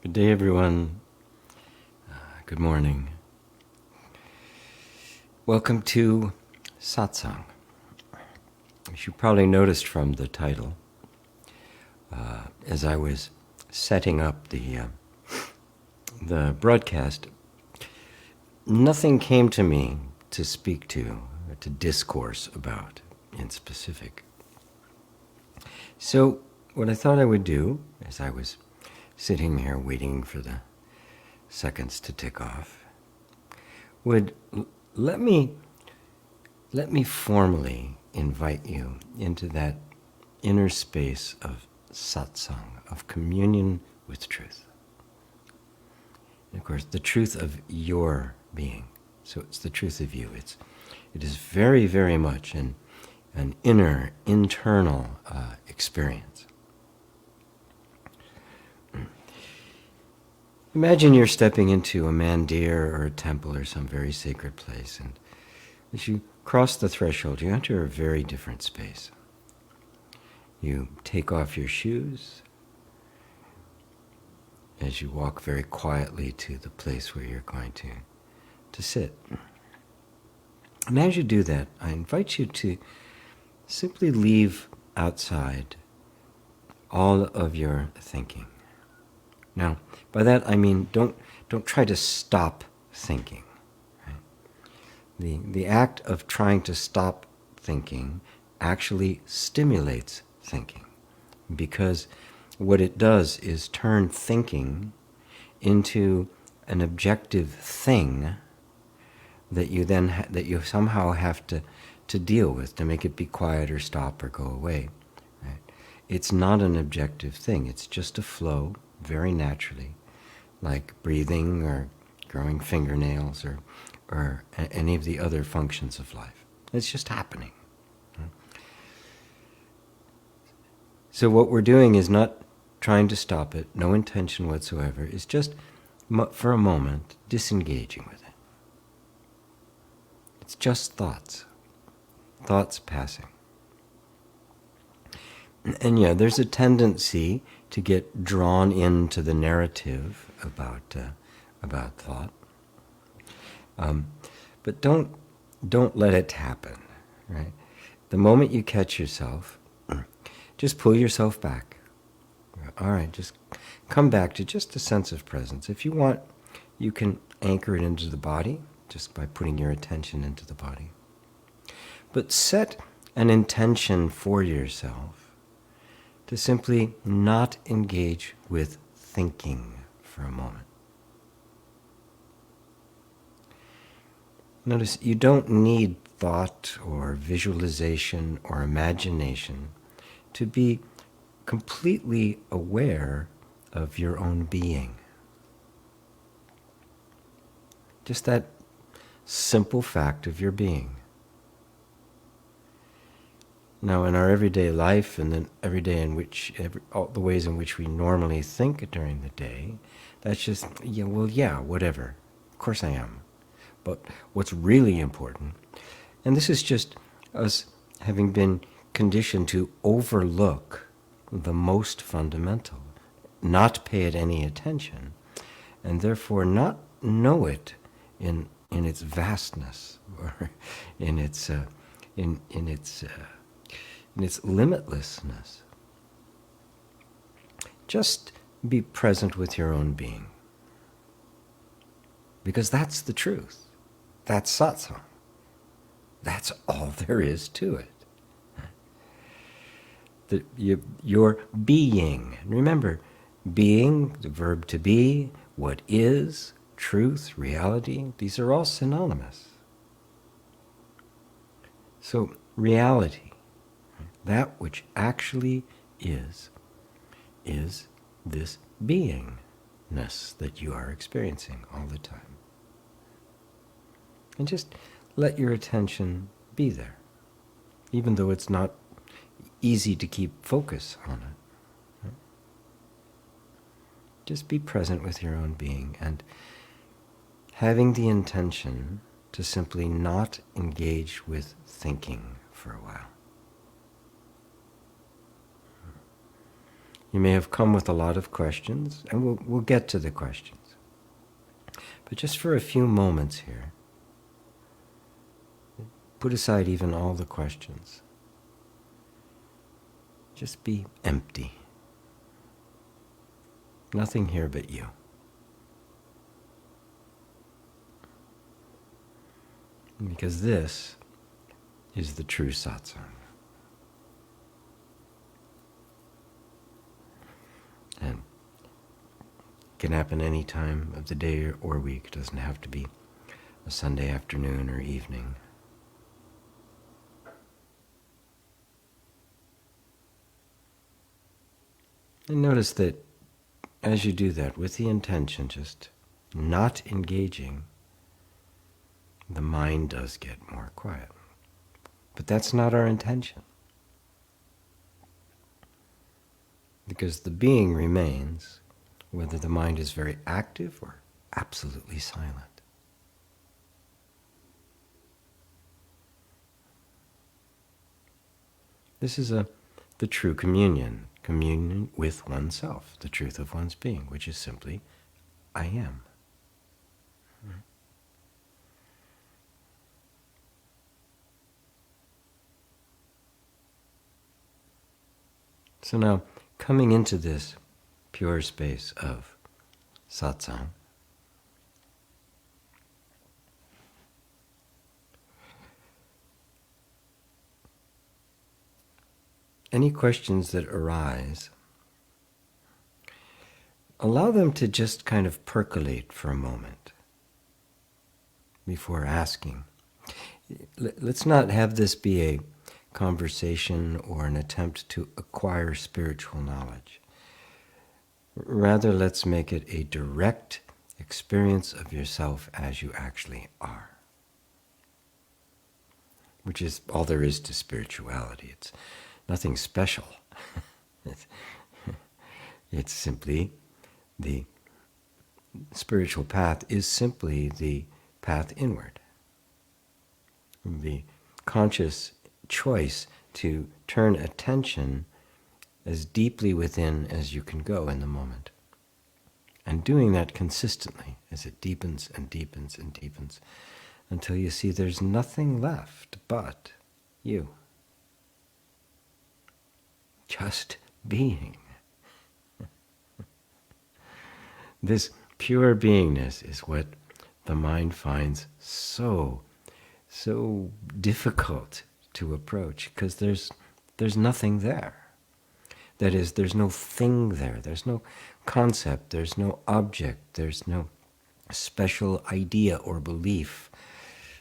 Good day, everyone. Good morning. Welcome to Satsang. As you probably noticed from the title, as I was setting up the broadcast, nothing came to me to speak to discourse about in specific. So what I thought I would do, as I was sitting here waiting for the seconds to tick off, would let me formally invite you into that inner space of satsang, of communion with truth. And of course, the truth of your being. So it's the truth of you. It is very, very much an inner, internal experience. Imagine you're stepping into a mandir or a temple or some very sacred place, and as you cross the threshold, you enter a very different space. You take off your shoes as you walk very quietly to the place where you're going to sit. And as you do that, I invite you to simply leave outside all of your thinking. Now, by that I mean don't try to stop thinking. Right? The act of trying to stop thinking actually stimulates thinking, because what it does is turn thinking into an objective thing that you then that you somehow have to deal with, to make it be quiet or stop or go away. Right? It's not an objective thing. It's just a flow, very naturally, like breathing or growing fingernails or any of the other functions of life. It's just happening. So what we're doing is not trying to stop it, no intention whatsoever. It's just, for a moment, disengaging with it. It's just thoughts passing. And yeah, there's a tendency to get drawn into the narrative about thought, but don't let it happen. Right? The moment you catch yourself, just pull yourself back. All right, just come back to just a sense of presence. If you want, you can anchor it into the body just by putting your attention into the body. But set an intention for yourself to simply not engage with thinking for a moment. Notice you don't need thought or visualization or imagination to be completely aware of your own being. Just that simple fact of your being. Now, in our everyday life, and then every day in which, all the ways in which we normally think during the day, that's just, whatever. Of course I am. But what's really important, and this is just us having been conditioned to overlook the most fundamental, not pay it any attention, and therefore not know it in its vastness, or in its limitlessness. Just be present with your own being, because that's the truth. That's satsang. That's all there is to it. Your being. Remember, being, the verb to be, what is, truth, reality, these are all synonymous. So reality, that which actually is this beingness that you are experiencing all the time. And just let your attention be there, even though it's not easy to keep focus on it. Just be present with your own being and having the intention to simply not engage with thinking for a while. You may have come with a lot of questions, and we'll get to the questions. But just for a few moments here, put aside even all the questions. Just be empty. Nothing here but you. Because this is the true satsang. And it can happen any time of the day or week. It doesn't have to be a Sunday afternoon or evening. And notice that as you do that, with the intention just not engaging, the mind does get more quiet. But that's not our intention. Because the being remains, whether the mind is very active or absolutely silent. This is the true communion with oneself, the truth of one's being, which is simply, I am. So now, coming into this pure space of satsang, any questions that arise, allow them to just kind of percolate for a moment before asking. Let's not have this be a conversation or an attempt to acquire spiritual knowledge. Rather, let's make it a direct experience of yourself as you actually are, which is all there is to spirituality. It's nothing special. It's simply the spiritual path is simply the path inward. The conscious choice to turn attention as deeply within as you can go in the moment. And doing that consistently as it deepens and deepens and deepens until you see there's nothing left but you. Just being. This pure beingness is what the mind finds so difficult to approach, because there's nothing there. That is, there's no thing there. There's no concept. There's no object. There's no special idea or belief.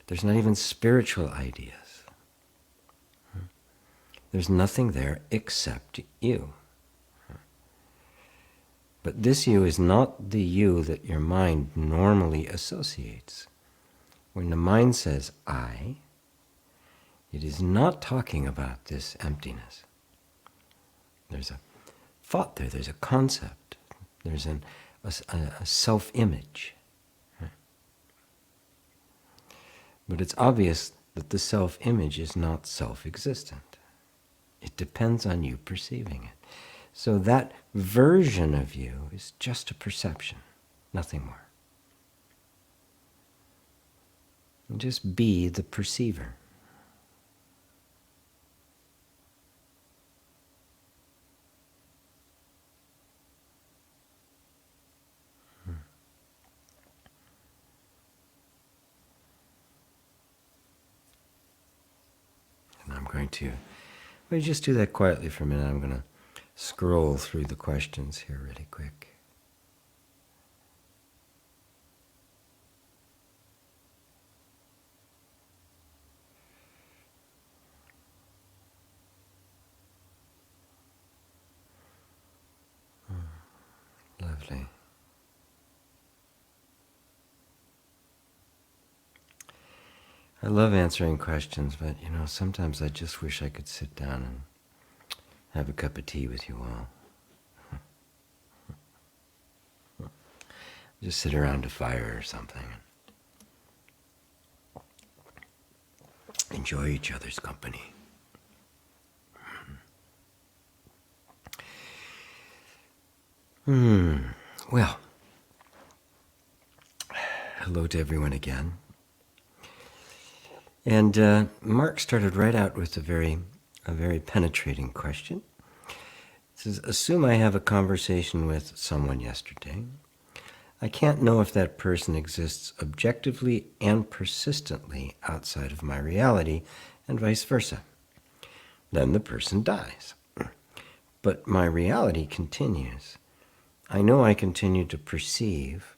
There's not even spiritual ideas. There's nothing there except you. But this you is not the you that your mind normally associates. When the mind says, I, it is not talking about this emptiness. There's a thought there, there's a concept, there's a self-image. But it's obvious that the self-image is not self-existent. It depends on you perceiving it. So that version of you is just a perception, nothing more. And just be the perceiver. And I'm going to, well, just do that quietly for a minute. I'm going to scroll through the questions here really quick. Lovely. I love answering questions, but sometimes I just wish I could sit down and have a cup of tea with you all. Just sit around a fire or something and enjoy each other's company. Well, hello to everyone again. And Mark started right out with a very penetrating question. It says, assume I have a conversation with someone yesterday. I can't know if that person exists objectively and persistently outside of my reality, and vice versa. Then the person dies. But my reality continues. I know I continue to perceive,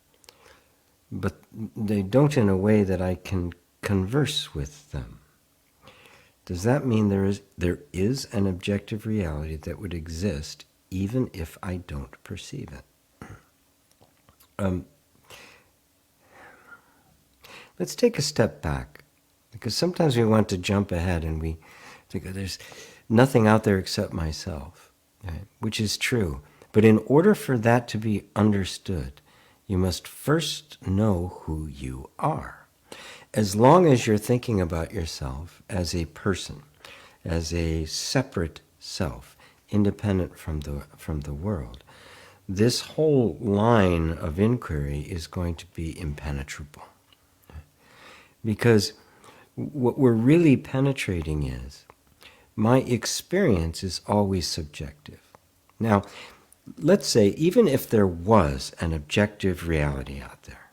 but they don't in a way that I can converse with them. Does that mean there is an objective reality that would exist even if I don't perceive it? Let's take a step back, because sometimes we want to jump ahead and we think, oh, there's nothing out there except myself, right? Which is true. But in order for that to be understood, you must first know who you are. As long as you're thinking about yourself as a person, as a separate self, independent from the world, this whole line of inquiry is going to be impenetrable. Because what we're really penetrating is, my experience is always subjective. Now, let's say, even if there was an objective reality out there,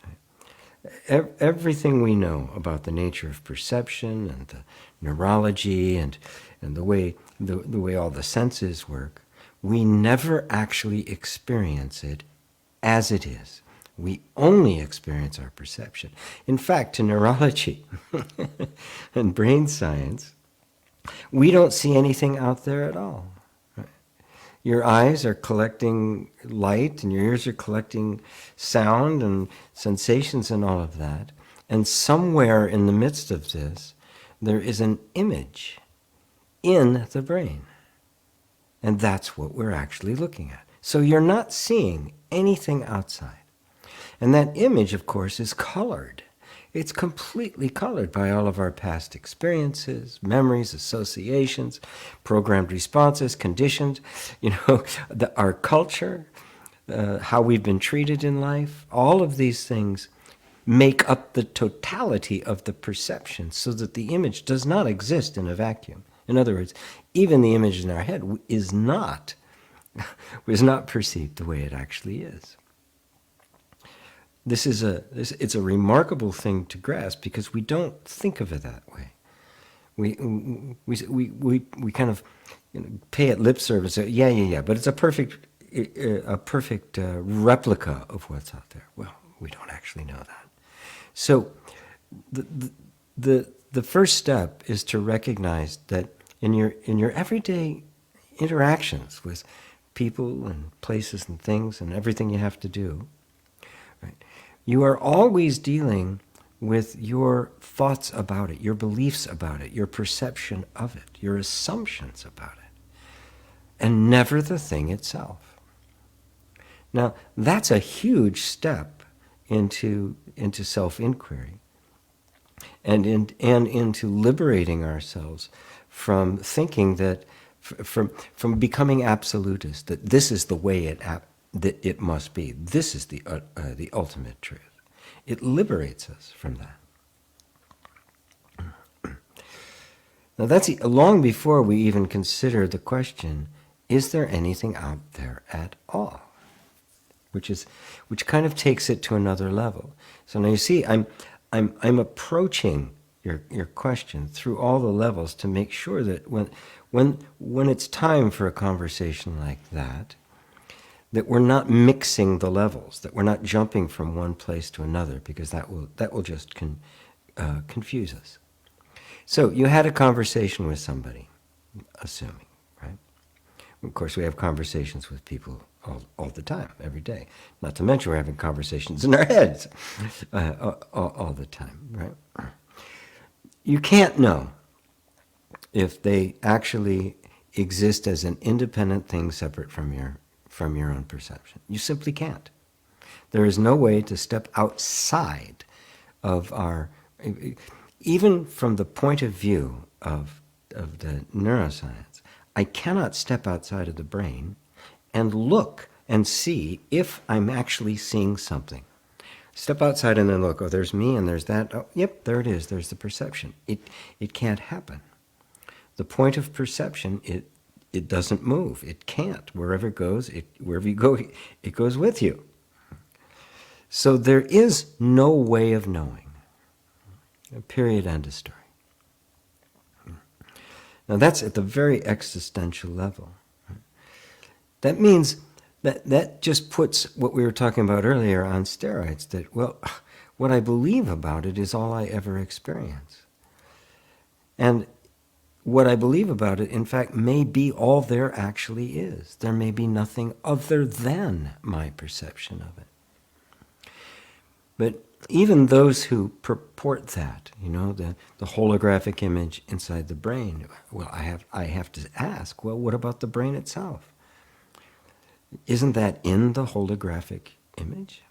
right? Everything we know about the nature of perception and the neurology and the way all the senses work, we never actually experience it as it is. We only experience our perception. In fact, to neurology and brain science, we don't see anything out there at all. Right? Your eyes are collecting light, and your ears are collecting sound and sensations and all of that. And somewhere in the midst of this, there is an image in the brain. And that's what we're actually looking at. So you're not seeing anything outside. And that image, of course, is colored. It's completely colored by all of our past experiences, memories, associations, programmed responses, conditions, our culture, how we've been treated in life. All of these things make up the totality of the perception, so that the image does not exist in a vacuum. In other words, even the image in our head is not perceived the way it actually is. It's a remarkable thing to grasp, because we don't think of it that way. We kind of pay it lip service. Yeah, but it's a perfect replica of what's out there. Well, we don't actually know that. So the first step is to recognize that in your everyday interactions with people and places and things and everything you have to do, right, you are always dealing with your thoughts about it, your beliefs about it, your perception of it, your assumptions about it, and never the thing itself. Now, that's a huge step into self-inquiry and into liberating ourselves from thinking that, from becoming absolutist, that this is the way that it must be. This is the ultimate truth. It liberates us from that. Now that's long before we even consider the question, is there anything out there at all? Which kind of takes it to another level. So now you see, I'm approaching your question through all the levels to make sure that when it's time for a conversation like that we're not mixing the levels, that we're not jumping from one place to another, because that will just confuse us. So you had a conversation with somebody, assuming, right? Of course, we have conversations with people all the time, every day. Not to mention we're having conversations in our heads all the time, right? You can't know if they actually exist as an independent thing separate from your own perception. You simply can't. There is no way to step outside of our, even from the point of view of the neuroscience, I cannot step outside of the brain and look and see if I'm actually seeing something. Step outside and then look. Oh, there's me and there's that. Oh, yep, there it is. There's the perception. It can't happen. The point of perception, it doesn't move. It can't. Wherever you go, it goes with you. So there is no way of knowing. Period, end of story. Now that's at the very existential level. That means that just puts what we were talking about earlier on steroids, that, well, what I believe about it is all I ever experience. And what I believe about it, in fact, may be all there actually is. There may be nothing other than my perception of it. But even those who purport that, the holographic image inside the brain, well, I have to ask, well, what about the brain itself? Isn't that in the holographic image?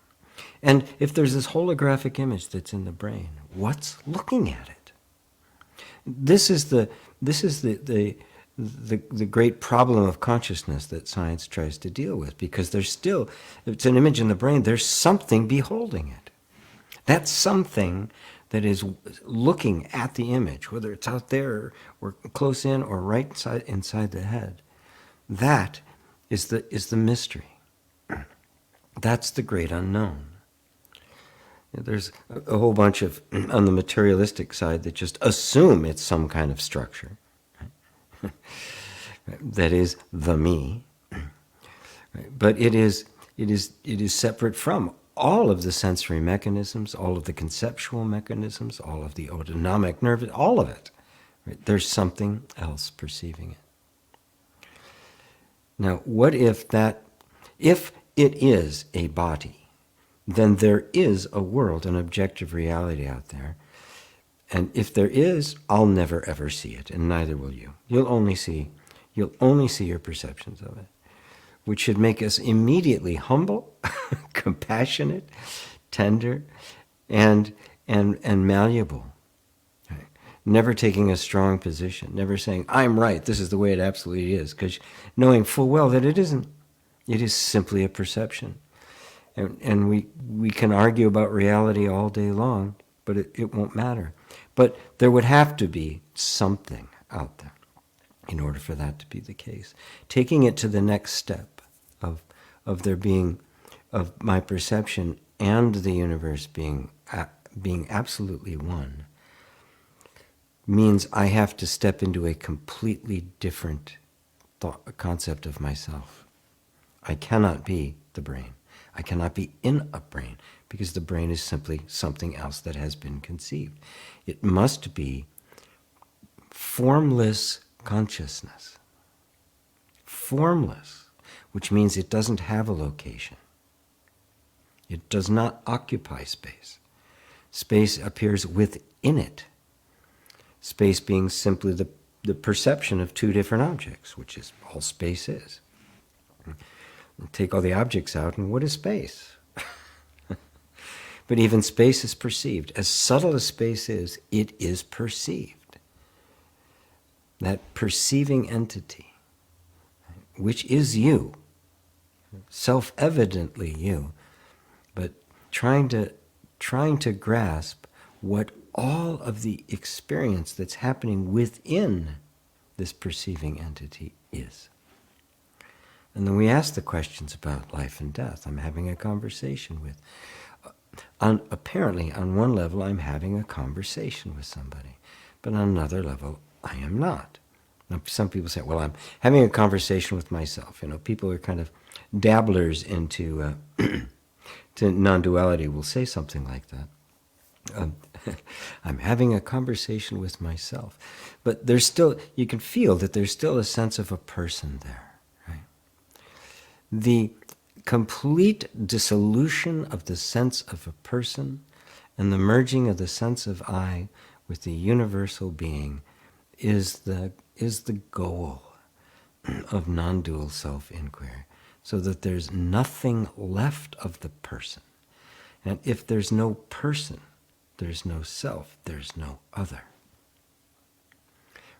And if there's this holographic image that's in the brain, what's looking at it? This is the great problem of consciousness that science tries to deal with, because if it's an image in the brain, there's something beholding it. That's something that is looking at the image, whether it's out there or close in or right inside the head. That is the mystery. That's the great unknown. There's a whole bunch of, on the materialistic side, that just assume it's some kind of structure. That is the me. But it is separate from all of the sensory mechanisms, all of the conceptual mechanisms, all of the autonomic nerve, all of it. There's something else perceiving it. Now, what if it is a body, then there is a world, an objective reality out there. And if there is, I'll never ever see it, and neither will you. You'll only see your perceptions of it, which should make us immediately humble, compassionate, tender, and malleable. Right? Never taking a strong position, never saying, I'm right, this is the way it absolutely is, because knowing full well that it isn't. It is simply a perception. And we can argue about reality all day long, but it won't matter. But there would have to be something out there in order for that to be the case. Taking it to the next step of there being, of my perception and the universe being absolutely one, means I have to step into a completely different concept of myself. I cannot be the brain. I cannot be in a brain, because the brain is simply something else that has been conceived. It must be formless consciousness. Formless, which means it doesn't have a location. It does not occupy space. Space appears within it. Space being simply the perception of two different objects, which is all space is. Take all the objects out, and what is space? But even space is perceived. As subtle as space is, it is perceived. That perceiving entity, which is you, self-evidently you, but trying to grasp what all of the experience that's happening within this perceiving entity is. And then we ask the questions about life and death. I'm having a conversation with. Apparently, on one level, I'm having a conversation with somebody. But on another level, I am not. Now, some people say, well, I'm having a conversation with myself. People are kind of dabblers into to non-duality will say something like that. I'm having a conversation with myself. But there's still, you can feel that there's still a sense of a person there. The complete dissolution of the sense of a person and the merging of the sense of I with the universal being is the goal of non-dual self-inquiry, so that there's nothing left of the person. And if there's no person, there's no self, there's no other.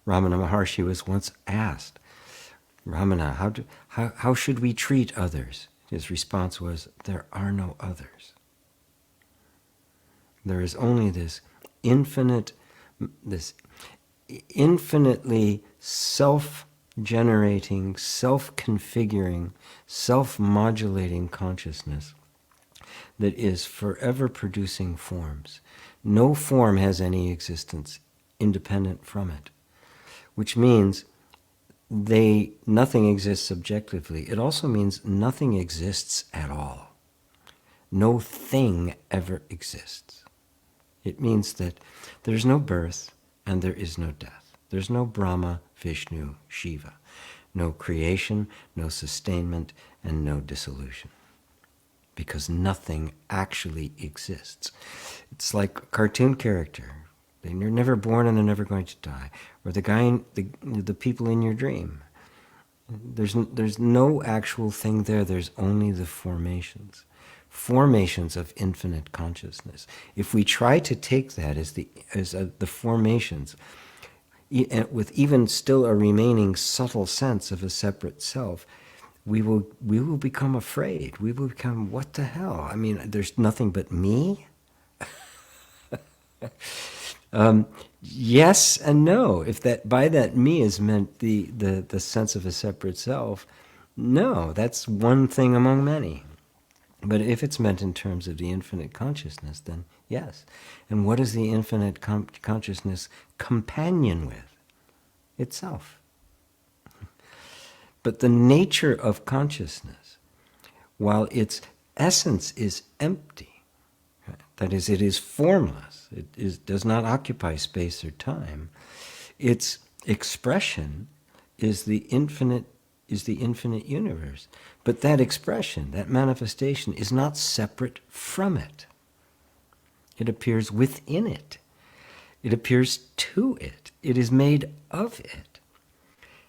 Ramana Maharshi was once asked, Ramana, how should we treat others? His response was, there are no others. There is only this infinitely self-generating, self-configuring, self-modulating consciousness that is forever producing forms. No form has any existence independent from it, which means nothing exists subjectively. It also means nothing exists at all. No thing ever exists. It means that there's no birth and there is no death. There's no Brahma, Vishnu, Shiva. No creation, no sustainment, and no dissolution. Because nothing actually exists. It's like a cartoon character. They're never born and they're never going to die. Or the people in your dream. There's no actual thing there. There's only the formations. Formations of infinite consciousness. If we try to take that as the formations, with even still a remaining subtle sense of a separate self, we will become afraid. We will become, what the hell? I mean, there's nothing but me? Yes and no. If that by that me is meant the sense of a separate self, no, that's one thing among many. But if it's meant in terms of the infinite consciousness, then yes. And what is the infinite consciousness companion with? Itself. But the nature of consciousness, while its essence is empty, that is, it is formless, does not occupy space or time, its expression is the infinite universe. But that expression, that manifestation, is not separate from it. It appears within it. It appears to it. It is made of it.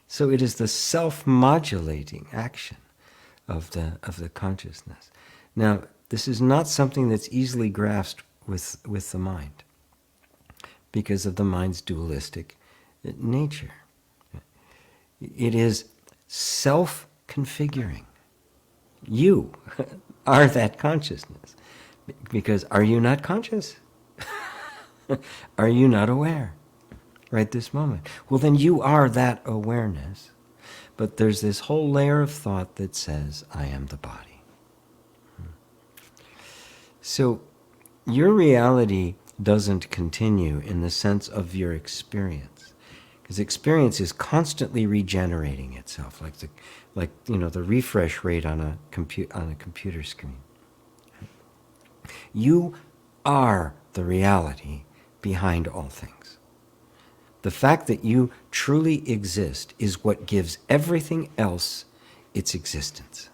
So it is the self-modulating action of the consciousness. Now, this is not something that's easily grasped with the mind because of the mind's dualistic nature. It is self-configuring. You are that consciousness. Because are you not conscious? Are you not aware? Right this moment. Well, then you are that awareness. But there's this whole layer of thought that says, I am the body. So your reality doesn't continue in the sense of your experience. Because experience is constantly regenerating itself, like the refresh rate on a computer screen. You are the reality behind all things. The fact that you truly exist is what gives everything else its existence.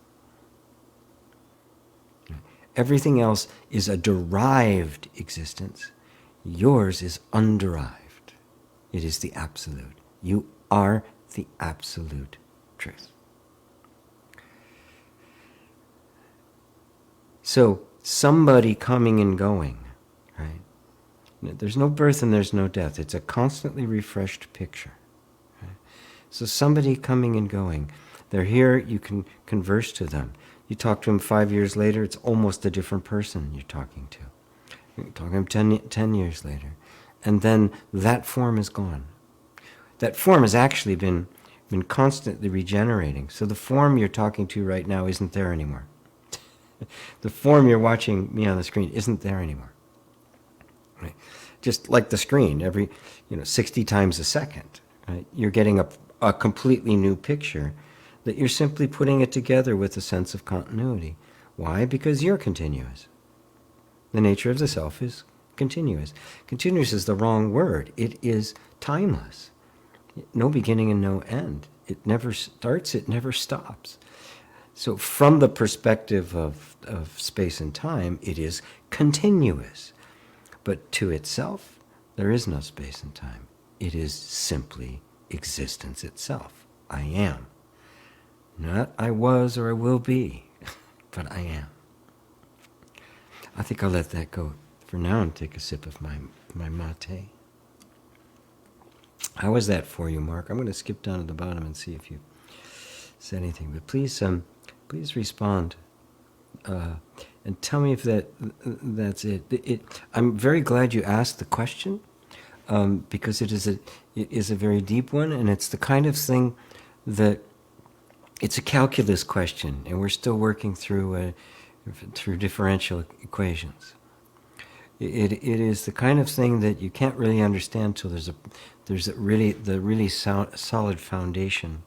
Everything else is a derived existence. Yours is underived. It is the absolute. You are the absolute truth. So, somebody coming and going, right? There's no birth and there's no death. It's a constantly refreshed picture. Right? So somebody coming and going, they're here, you can converse to them. You talk to them 5 years later, it's almost a different person you're talking to. You're talking to them 10 years later. And then that form is gone. That form has actually been constantly regenerating. So the form you're talking to right now isn't there anymore. The form you're watching me on the screen isn't there anymore. Right? Just like the screen, every 60 times a second, right? You're getting a completely new picture that you're simply putting it together with a sense of continuity. Why? Because you're continuous. The nature of the self is continuous. Continuous is the wrong word. It is timeless. No beginning and no end. It never starts, it never stops. So from the perspective of space and time, it is continuous. But to itself, there is no space and time. It is simply existence itself. I am. Not I was or I will be, but I am. I think I'll let that go for now and take a sip of my mate. How was that for you, Mark? I'm going to skip down to the bottom and see if you said anything. But please respond and tell me if that's it. I'm very glad you asked the question, because it is a very deep one, and it's the kind of thing that it's a calculus question, and we're still working through differential equations. It is the kind of thing that you can't really understand till there's a really solid foundation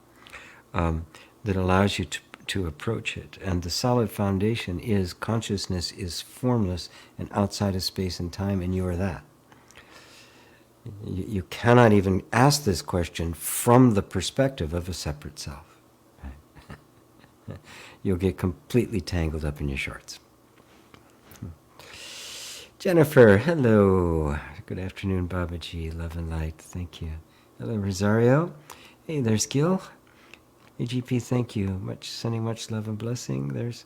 that allows you to approach it. And the solid foundation is consciousness is formless and outside of space and time, and you are that. You cannot even ask this question from the perspective of a separate self. You'll get completely tangled up in your shorts. Jennifer, hello. Good afternoon, Babaji. Love and light. Thank you. Hello, Rosario. Hey, there's Gil. AGP, thank you. Sending much love and blessing. There's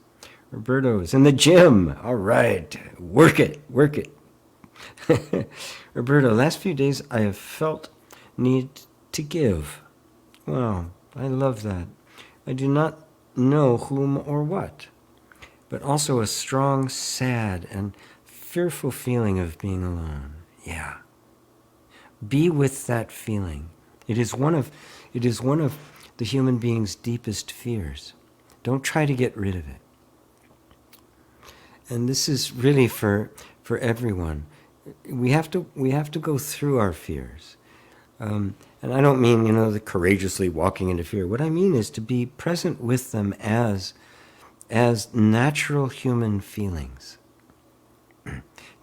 Roberto's in the gym. All right. Work it. Roberto, last few days I have felt need to give. Wow, I love that. I do not know whom or what, but also a strong, sad, and fearful feeling of being alone. Yeah. Be with that feeling. It is one of the human being's deepest fears. Don't try to get rid of it. And this is really for everyone. We have to go through our fears. And I don't mean, the courageously walking into fear. What I mean is to be present with them as natural human feelings.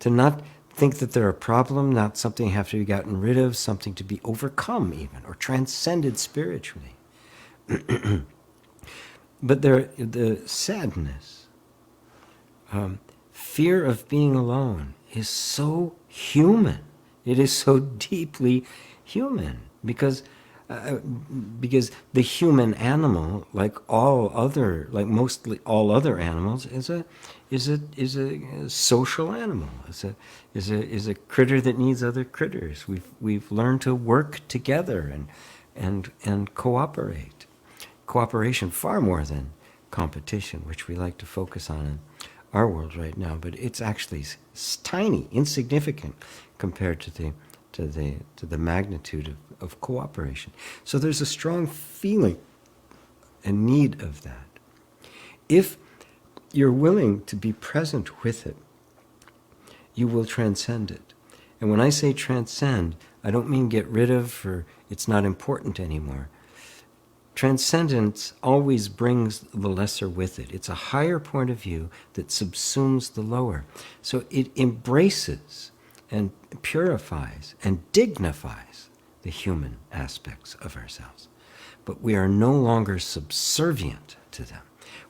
To not think that they're a problem, not something have to be gotten rid of, something to be overcome even, or transcended spiritually. But the sadness, fear of being alone is so human. It is so deeply human because the human animal, like mostly all other animals, is a social animal. Is a critter that needs other critters. We've learned to work together and cooperate. Cooperation far more than competition, which we like to focus on in our world right now. But it's actually tiny, insignificant compared to the magnitude of cooperation. So there's a strong feeling and need of that. If you're willing to be present with it, you will transcend it. And when I say transcend, I don't mean get rid of or it's not important anymore. Transcendence always brings the lesser with it. It's a higher point of view that subsumes the lower. So it embraces and purifies and dignifies the human aspects of ourselves. But we are no longer subservient to them.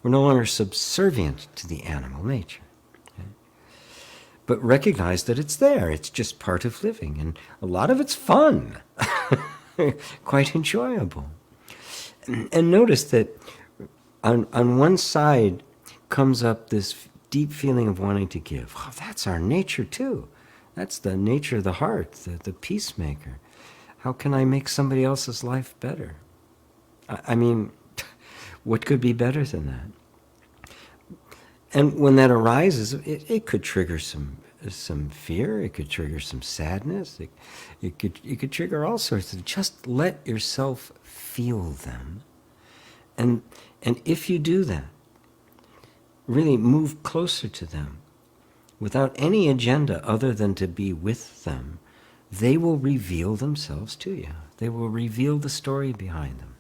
We're no longer subservient to the animal nature. Okay? But recognize that it's there. It's just part of living. And a lot of it's fun, quite enjoyable. And notice that on one side comes up this deep feeling of wanting to give. Oh, that's our nature too. That's the nature of the heart, the peacemaker. How can I make somebody else's life better? I mean, what could be better than that? And when that arises, it could trigger some fear. It could trigger some sadness. It could trigger all sorts of. Just let yourself feel them, and if you do that, really move closer to them, without any agenda other than to be with them, they will reveal themselves to you. They will reveal the story behind them.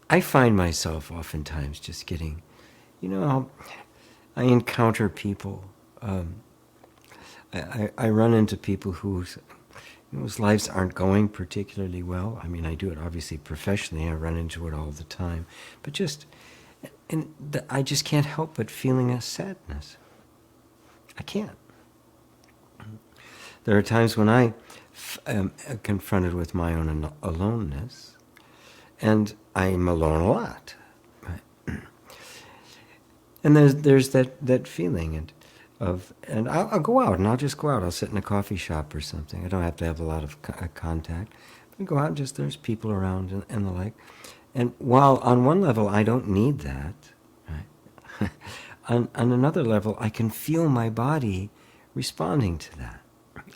I find myself oftentimes just getting, I encounter people. I run into people whose lives aren't going particularly well. I mean, I do it obviously professionally. I run into it all the time. But I just can't help but feeling a sadness. I can't. There are times when I am confronted with my own aloneness, and I'm alone a lot. Right? And there's that feeling, and I'll go out, and I'll just go out. I'll sit in a coffee shop or something. I don't have to have a lot of contact. I go out, and just there's people around and the like. And while on one level I don't need that, right? On another level, I can feel my body responding to that.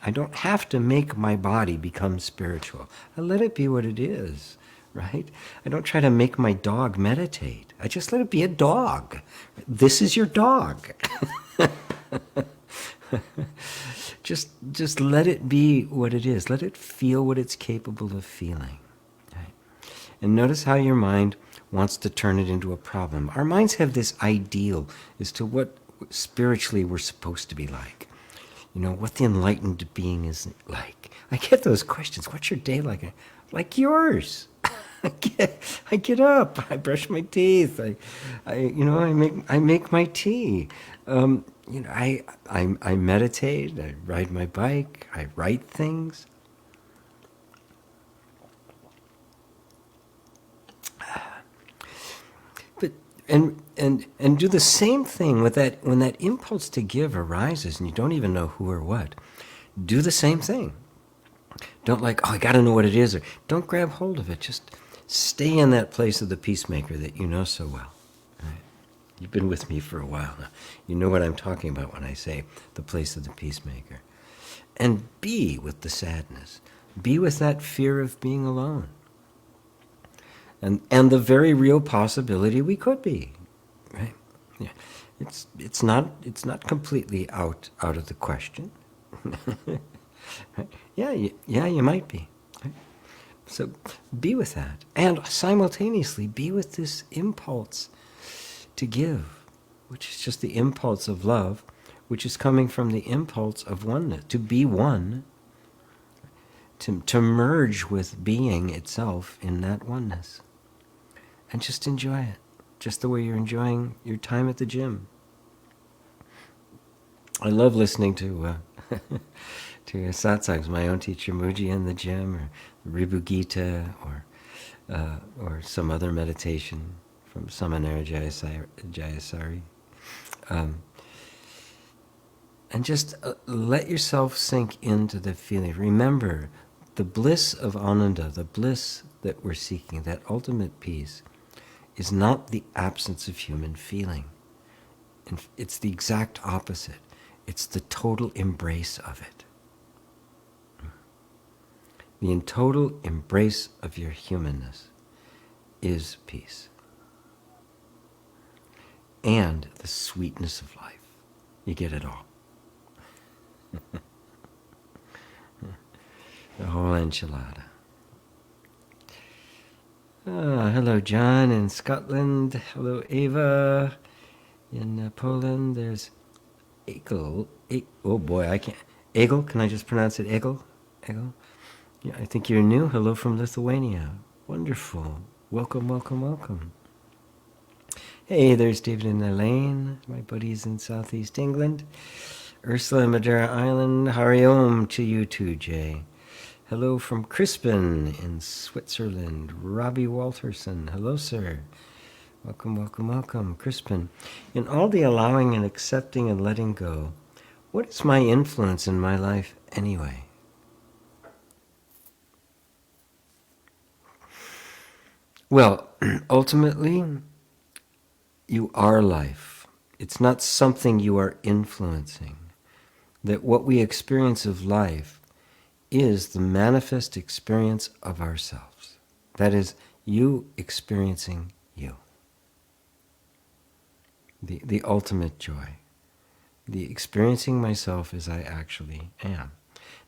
I don't have to make my body become spiritual. I let it be what it is, right? I don't try to make my dog meditate. I just let it be a dog. This is your dog. Just let it be what it is. Let it feel what it's capable of feeling. Right? And notice how your mind wants to turn it into a problem. Our minds have this ideal as to what spiritually we're supposed to be like. You know, what the enlightened being is like. I get those questions. What's your day like? Like yours. I get up. I brush my teeth. I make my tea. I meditate. I ride my bike. I write things. But and do the same thing with that when that impulse to give arises and you don't even know who or what. Do the same thing. Don't I got to know what it is, or don't grab hold of it. Just stay in that place of the peacemaker that you know so well. Right? You've been with me for a while now. You know what I'm talking about when I say the place of the peacemaker. And be with the sadness. Be with that fear of being alone. And the very real possibility we could be, right? Yeah. It's not completely out of the question. Right? Yeah, you might be. Right? So be with that, and simultaneously be with this impulse to give, which is just the impulse of love, which is coming from the impulse of oneness, to be one, to merge with being itself in that oneness. And just enjoy it, just the way you're enjoying your time at the gym. I love listening to to satsangs, my own teacher Muji in the gym, or Ribu Gita, or some other meditation from Samanera Jayasari. And just let yourself sink into the feeling. Remember, the bliss of Ananda, the bliss that we're seeking, that ultimate peace, is not the absence of human feeling. It's the exact opposite. It's the total embrace of it. The total embrace of your humanness is peace. And the sweetness of life. You get it all. The whole enchilada. Hello, John in Scotland. Hello, Ava in Poland. There's Egel. Oh boy, I can't. Egel, can I just pronounce it Egel? Egel? Yeah, I think you're new. Hello from Lithuania. Wonderful. Welcome, welcome, welcome. Hey, there's David and Elaine, my buddies in Southeast England. Ursula in Madeira Island. Hariom to you too, Jay. Hello from Crispin in Switzerland. Robbie Walterson. Hello, sir. Welcome, welcome, welcome. Crispin. In all the allowing and accepting and letting go, what is my influence in my life anyway? Well, ultimately, you are life. It's not something you are influencing. That what we experience of life is the manifest experience of ourselves. That is, you experiencing you. The ultimate joy. The experiencing myself as I actually am.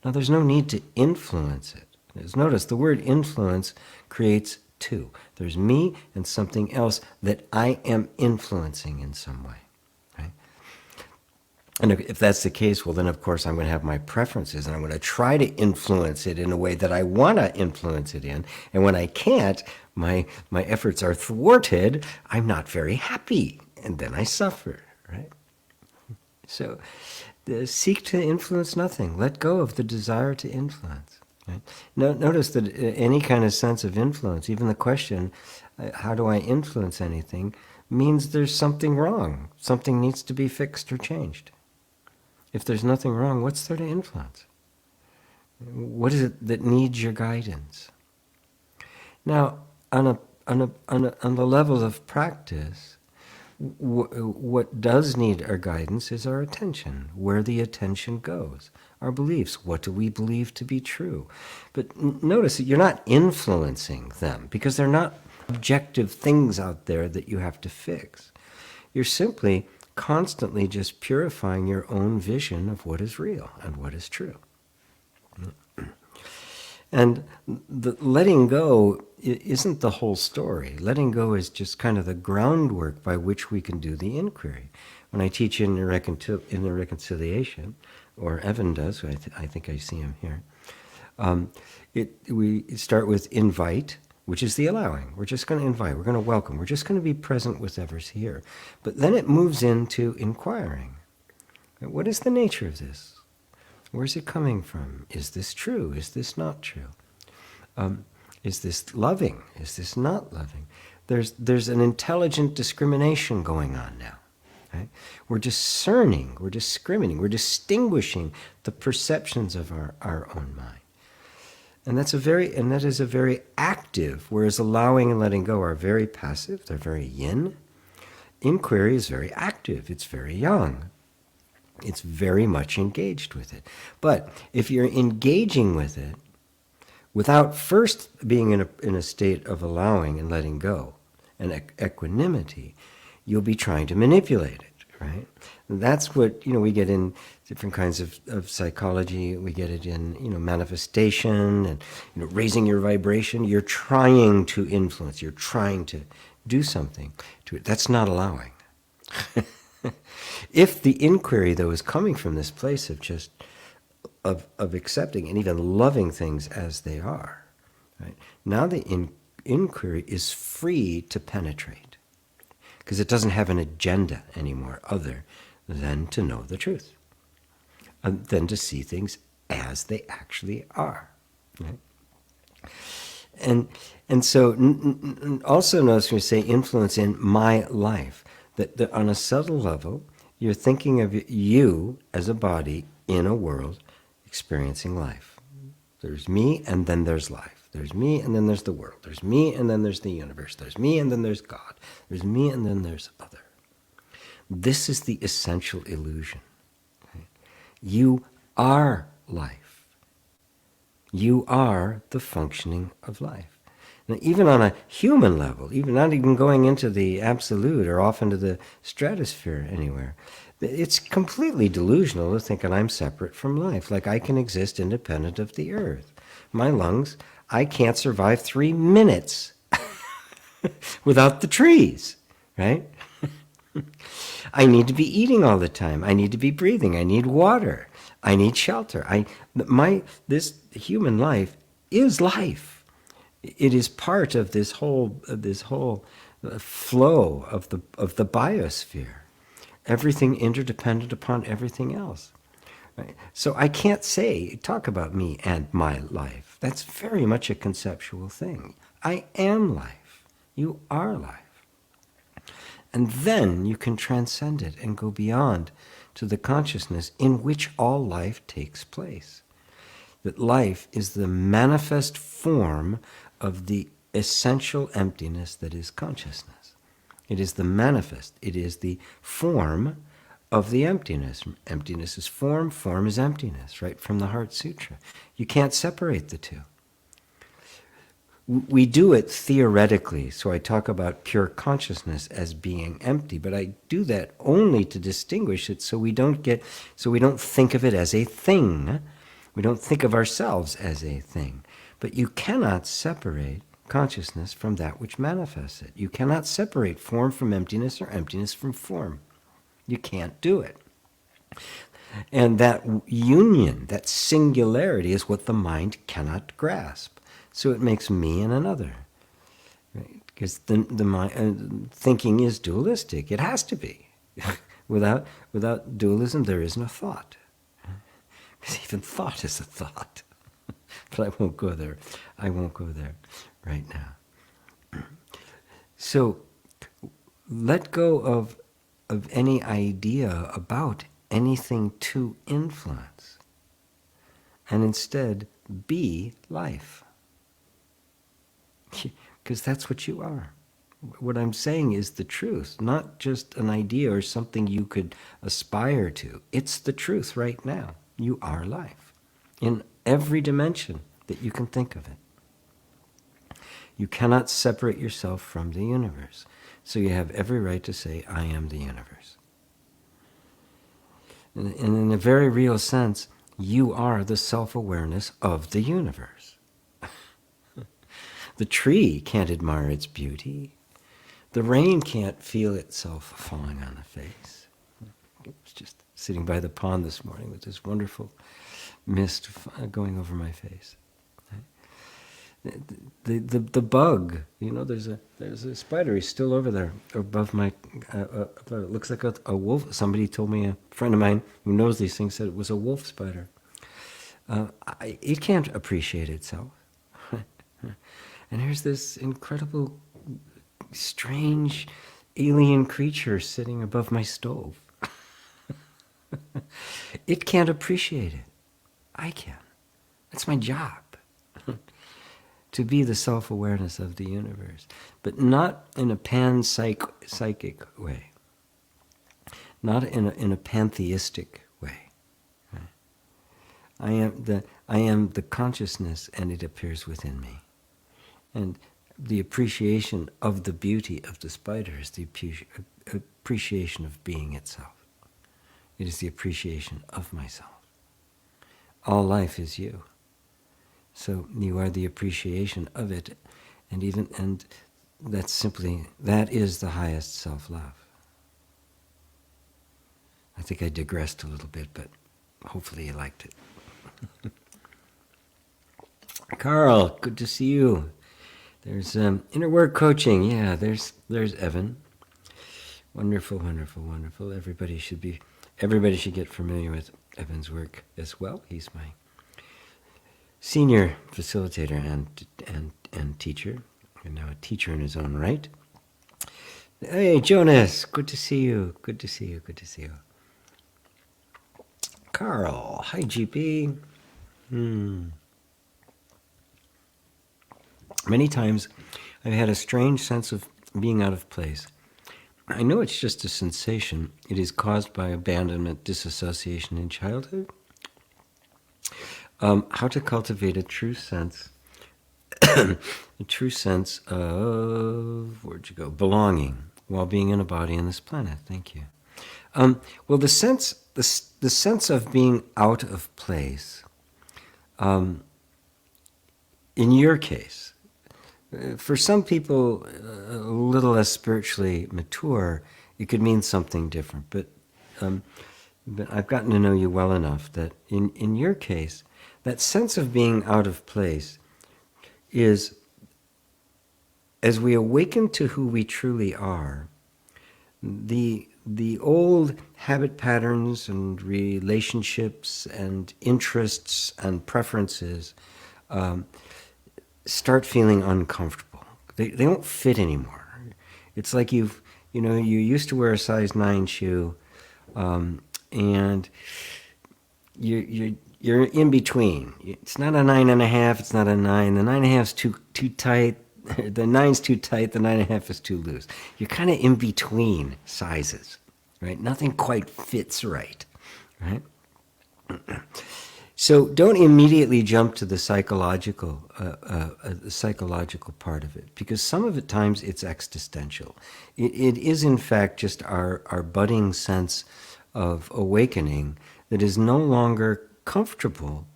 Now, there's no need to influence it. Notice the word influence creates two. There's me and something else that I am influencing in some way. Right? And if that's the case, well, then of course I'm going to have my preferences and I'm going to try to influence it in a way that I want to influence it in. And when I can't, my efforts are thwarted, I'm not very happy. And then I suffer, right? So seek to influence nothing. Let go of the desire to influence. Right? Notice that any kind of sense of influence, even the question, how do I influence anything, means there's something wrong. Something needs to be fixed or changed. If there's nothing wrong, what's there to influence? What is it that needs your guidance? Now, on the level of practice, What does need our guidance is our attention, where the attention goes, our beliefs. What do we believe to be true? But notice that you're not influencing them, because they're not objective things out there that you have to fix. You're simply constantly just purifying your own vision of what is real and what is true. And the letting go isn't the whole story. Letting go is just kind of the groundwork by which we can do the inquiry. When I teach in the reconciliation, or Evan does, I think I see him here, we start with invite, which is the allowing. We're just going to invite, we're going to welcome, we're just going to be present with whatever's here. But then it moves into inquiring. What is the nature of this? Where's it coming from? Is this true? Is this not true? Is this loving? Is this not loving? There's an intelligent discrimination going on now. Right? We're discerning, we're discriminating, we're distinguishing the perceptions of our own mind. And that is a very active, whereas allowing and letting go are very passive, they're very yin. Inquiry is very active, it's very yang. It's very much engaged with it. But if you're engaging with it without first being in a state of allowing and letting go and equanimity, you'll be trying to manipulate it, right? And that's what we get in different kinds of psychology. We get it in manifestation and raising your vibration. You're trying to influence. You're trying to do something to it. That's not allowing. If the inquiry, though, is coming from this place of just of accepting and even loving things as they are, right? Now the inquiry is free to penetrate, because it doesn't have an agenda anymore other than to know the truth, and than to see things as they actually are. Right? And so also notice when we say influence in my life, that on a subtle level, you're thinking of you as a body in a world experiencing life. There's me, and then there's life. There's me, and then there's the world. There's me, and then there's the universe. There's me, and then there's God. There's me, and then there's other. This is the essential illusion. Right? You are life. You are the functioning of life. Now, even on a human level, even not even going into the absolute or off into the stratosphere anywhere, it's completely delusional to think that I'm separate from life, like I can exist independent of the earth. My lungs, I can't survive 3 minutes without the trees, right? I need to be eating all the time. I need to be breathing. I need water. I need shelter. This human life is life. It is part of this whole flow of the biosphere. Everything interdependent upon everything else. Right? So I can't talk about me and my life. That's very much a conceptual thing. I am life. You are life. And then you can transcend it and go beyond to the consciousness in which all life takes place. That life is the manifest form of the essential emptiness that is consciousness. It is the manifest. It is the form of the emptiness. Emptiness is form, form is emptiness, right from the Heart Sutra. You can't separate the two. We do it theoretically, so I talk about pure consciousness as being empty, but I do that only to distinguish it so we don't think of it as a thing. We don't think of ourselves as a thing. But you cannot separate consciousness from that which manifests it. You cannot separate form from emptiness or emptiness from form. You can't do it. And that union, that singularity, is what the mind cannot grasp. So it makes me and another. Right? Because the mind, thinking is dualistic. It has to be. Without dualism, there is no thought. Because even thought is a thought. But I won't go there. I won't go there right now. So let go of any idea about anything to influence, and instead be life. Because that's what you are. What I'm saying is the truth, not just an idea or something you could aspire to. It's the truth right now. You are life in every dimension that you can think of it. You cannot separate yourself from the universe. So you have every right to say, I am the universe. And in a very real sense, you are the self-awareness of the universe. The tree can't admire its beauty. The rain can't feel itself falling on the face. I was just sitting by the pond this morning with this wonderful mist going over my face. The bug, there's a spider. He's still over there above my. It looks like a wolf. Somebody told me, a friend of mine who knows these things said it was a wolf spider. It can't appreciate itself. And here's this incredible, strange, alien creature sitting above my stove. It can't appreciate it. I can. That's my job. To be the self-awareness of the universe. But not in a psychic way. Not in a pantheistic way. Right? I am the consciousness, and it appears within me. And the appreciation of the beauty of the spider is the appreciation of being itself. It is the appreciation of myself. All life is you. So you are the appreciation of it, and that is the highest self-love. I think I digressed a little bit, but hopefully you liked it. Carl, good to see you. There's inner work coaching. Yeah, there's Evan. Wonderful, wonderful, wonderful. Everybody should get familiar with Evan's work as well. He's my senior facilitator and teacher, and now a teacher in his own right. Hey, Jonas, good to see you. Good to see you. Good to see you. Carl, hi, GP. Many times I've had a strange sense of being out of place. I know it's just a sensation. It is caused by abandonment, disassociation in childhood. How to cultivate a true sense, of, where'd you go, belonging while being in a body on this planet. Thank you. Well, the sense of being out of place, in your case, for some people a little less spiritually mature, it could mean something different. But I've gotten to know you well enough that in your case, that sense of being out of place is, as we awaken to who we truly are, the old habit patterns and relationships and interests and preferences start feeling uncomfortable. They don't fit anymore. It's like you used to wear a size 9 shoe, and you're in between. It's not a 9.5. It's not a 9. The 9.5 is too tight. The 9's too tight. The 9.5 is too loose. You're kind of in between sizes, right? Nothing quite fits right. So don't immediately jump to the psychological part of it, because some of the times it's existential. It is in fact just our budding sense of awakening that is no longer comfortable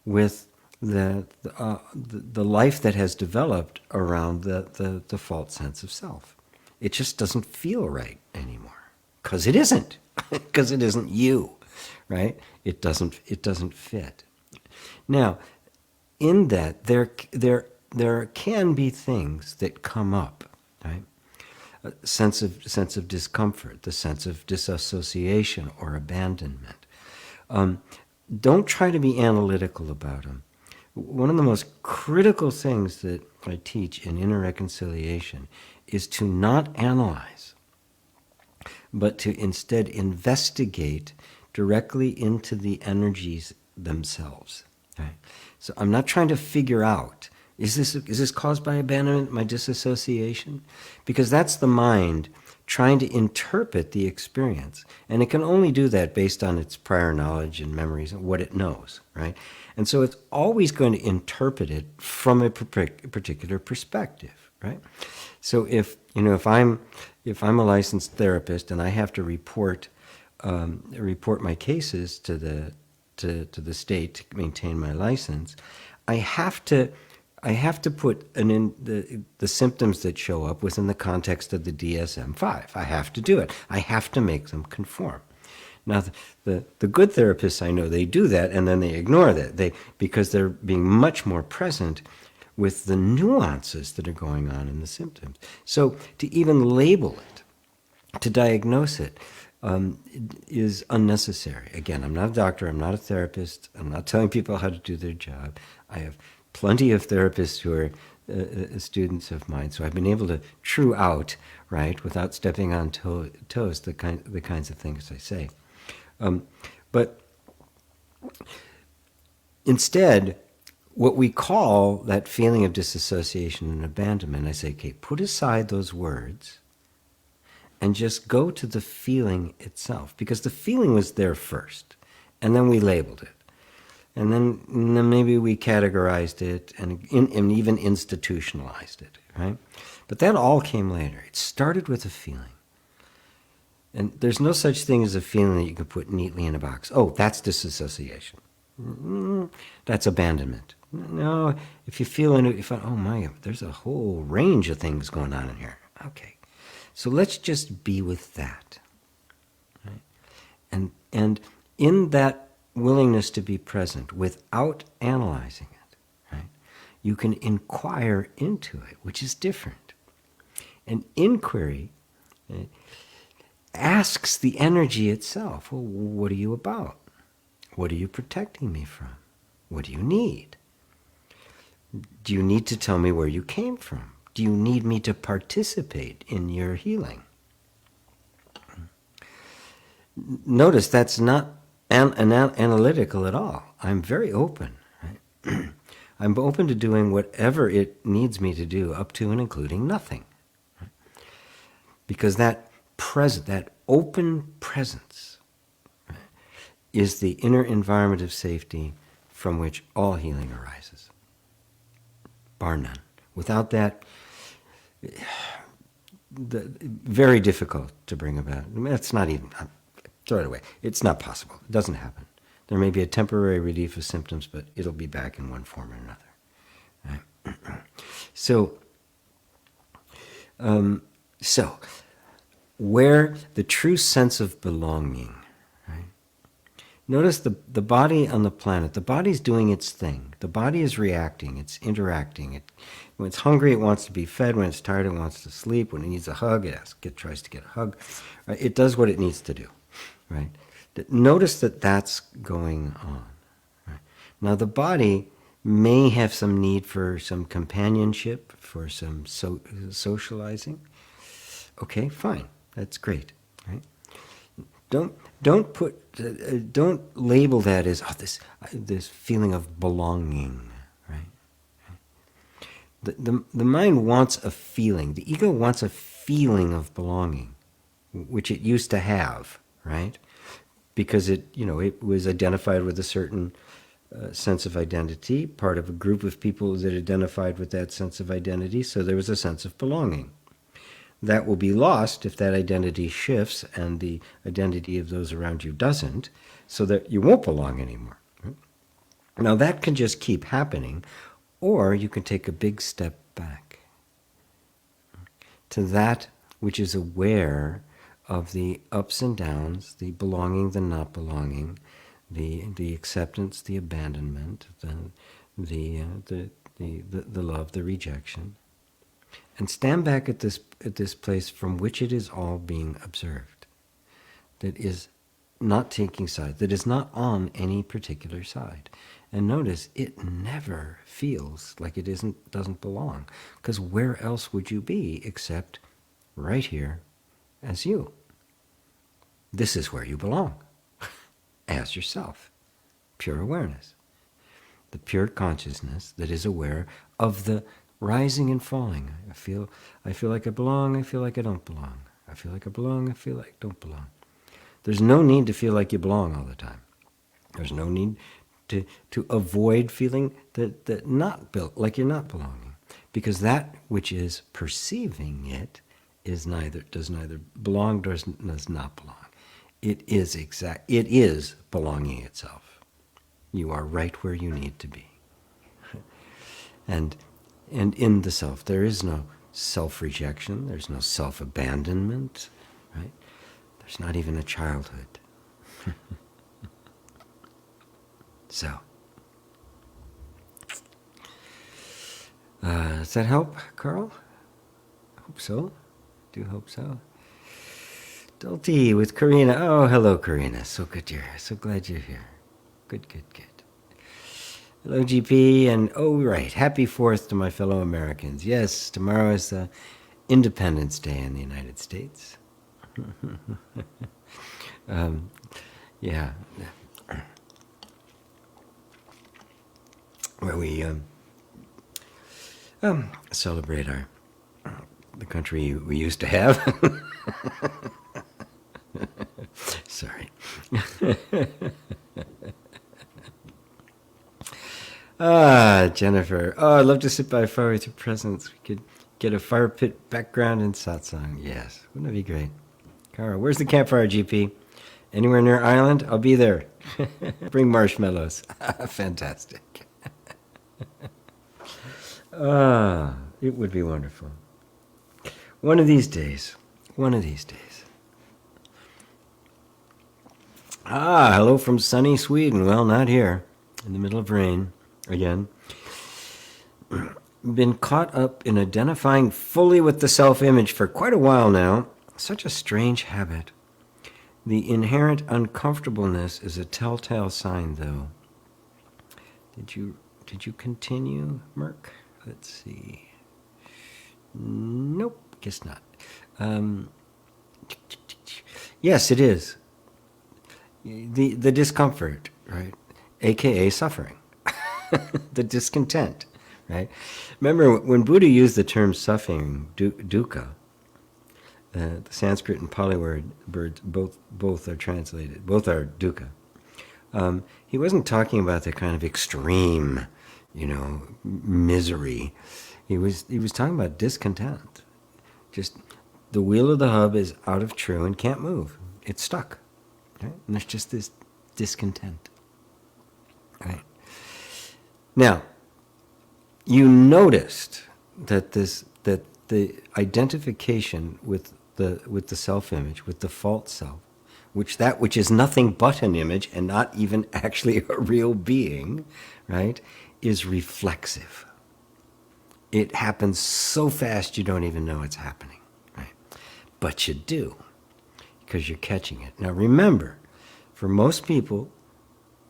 with the life that has developed around the false sense of self. It just doesn't feel right anymore, because it isn't, because it isn't you. Right? It doesn't fit. Now, in that there can be things that come up, right? A sense of discomfort, the sense of disassociation or abandonment. Don't try to be analytical about them. One of the most critical things that I teach in inner reconciliation is to not analyze, but to instead investigate directly into the energies themselves. Right? So I'm not trying to figure out Is this caused by abandonment, my disassociation? Because that's the mind trying to interpret the experience. And it can only do that based on its prior knowledge and memories and what it knows, right? And so it's always going to interpret it from a particular perspective, right? So if I'm a licensed therapist and I have to report my cases to the state to maintain my license, I have to put the symptoms that show up within the context of the DSM-5. I have to do it. I have to make them conform. Now, the good therapists I know, they do that and then they ignore that because they're being much more present with the nuances that are going on in the symptoms. So to even label it, to diagnose it, is unnecessary. Again, I'm not a doctor, I'm not a therapist, I'm not telling people how to do their job. I have plenty of therapists who are students of mine, so I've been able to true out, right, without stepping on toes, the kinds of things I say. But instead, what we call that feeling of disassociation and abandonment, I say, okay, put aside those words and just go to the feeling itself, because the feeling was there first, and then we labeled it. And then maybe we categorized it and even institutionalized it, right? But that all came later. It started with a feeling. And there's no such thing as a feeling that you can put neatly in a box. Oh, that's disassociation. That's abandonment. No, if you feel oh my, there's a whole range of things going on in here. Okay, so let's just be with that. Right? And in that willingness to be present without analyzing it, right, you can inquire into it, which is different. And inquiry asks the energy itself, well, what are you about? What are you protecting me from? What do you need? Do you need to tell me where you came from? Do you need me to participate in your healing? Notice that's not analytical at all. I'm very open. Right? I'm open to doing whatever it needs me to do, up to and including nothing. Right? Because that open presence, right, is the inner environment of safety from which all healing arises. Bar none. Without that, very difficult to bring about. I mean, it's not even, throw it away. It's not possible. It doesn't happen. There may be a temporary relief of symptoms, but it'll be back in one form or another. Right? So where the true sense of belonging, right? Notice the body on the planet. The body's doing its thing. The body is reacting. It's interacting. When it's hungry, it wants to be fed. When it's tired, it wants to sleep. When it needs a hug, it tries to get a hug. Right? It does what it needs to do. Right? Notice that that's going on. Right? Now, the body may have some need for some companionship, for some socializing. Okay, fine. That's great. Right? Don't label that as this feeling of belonging. Right? The mind wants a feeling. The ego wants a feeling of belonging, which it used to have, right? Because it was identified with a certain sense of identity, part of a group of people that identified with that sense of identity, so there was a sense of belonging. That will be lost if that identity shifts and the identity of those around you doesn't, so that you won't belong anymore. Right? Now that can just keep happening, or you can take a big step back to that which is aware of the ups and downs, the belonging, the not belonging, the acceptance, the abandonment, the love, the rejection, and stand back at this place from which it is all being observed, that is not taking sides, that is not on any particular side. And notice, it never feels like it doesn't belong, because where else would you be except right here as you? This is where you belong, as yourself, pure awareness. the pure consciousness that is aware of the rising and falling. I feel like I belong, I feel like I don't belong. I feel like I belong, I feel like I don't belong. There's no need to feel like you belong all the time. There's no need to avoid feeling that not built like you're not belonging, because that which is perceiving it does neither belong does not belong. It is belonging itself. You are right where you need to be. And in the self, there is no self-rejection, there's no self-abandonment, right? There's not even a childhood. So, does that help, Carl? I hope so. Do hope so. Dulty with Karina. Oh, hello, Karina. So good you're here. So glad you're here. Good. Hello, GP. And oh, right. Happy 4th to my fellow Americans. Yes, tomorrow is the Independence Day in the United States. Yeah. Where we celebrate the country we used to have. Sorry. Jennifer. Oh, I'd love to sit by a fire with your presence. We could get a fire pit background in Satsang. Yes, wouldn't that be great? Cara, where's the campfire, GP? Anywhere near Island? I'll be there. Bring marshmallows. Fantastic. It would be wonderful. One of these days. Hello from sunny Sweden. Well, not here. In the middle of rain. Again. Been caught up in identifying fully with the self-image for quite a while now. Such a strange habit. The inherent uncomfortableness is a telltale sign, though. Did you continue, Merck? Let's see. Nope, guess not. Yes, it is. The discomfort, right? AKA suffering. The discontent, right? Remember, when Buddha used the term suffering, dukkha, the Sanskrit and Pali words both are translated, both are dukkha. He wasn't talking about the kind of extreme, misery. He was talking about discontent. Just the wheel of the hub is out of true and can't move. It's stuck. Right? And there's just this discontent. Right? Now, you noticed that the identification with the self-image, with the false self, which is nothing but an image and not even actually a real being, right, is reflexive. It happens so fast you don't even know it's happening, right? But you do, because you're catching it. Now remember, for most people,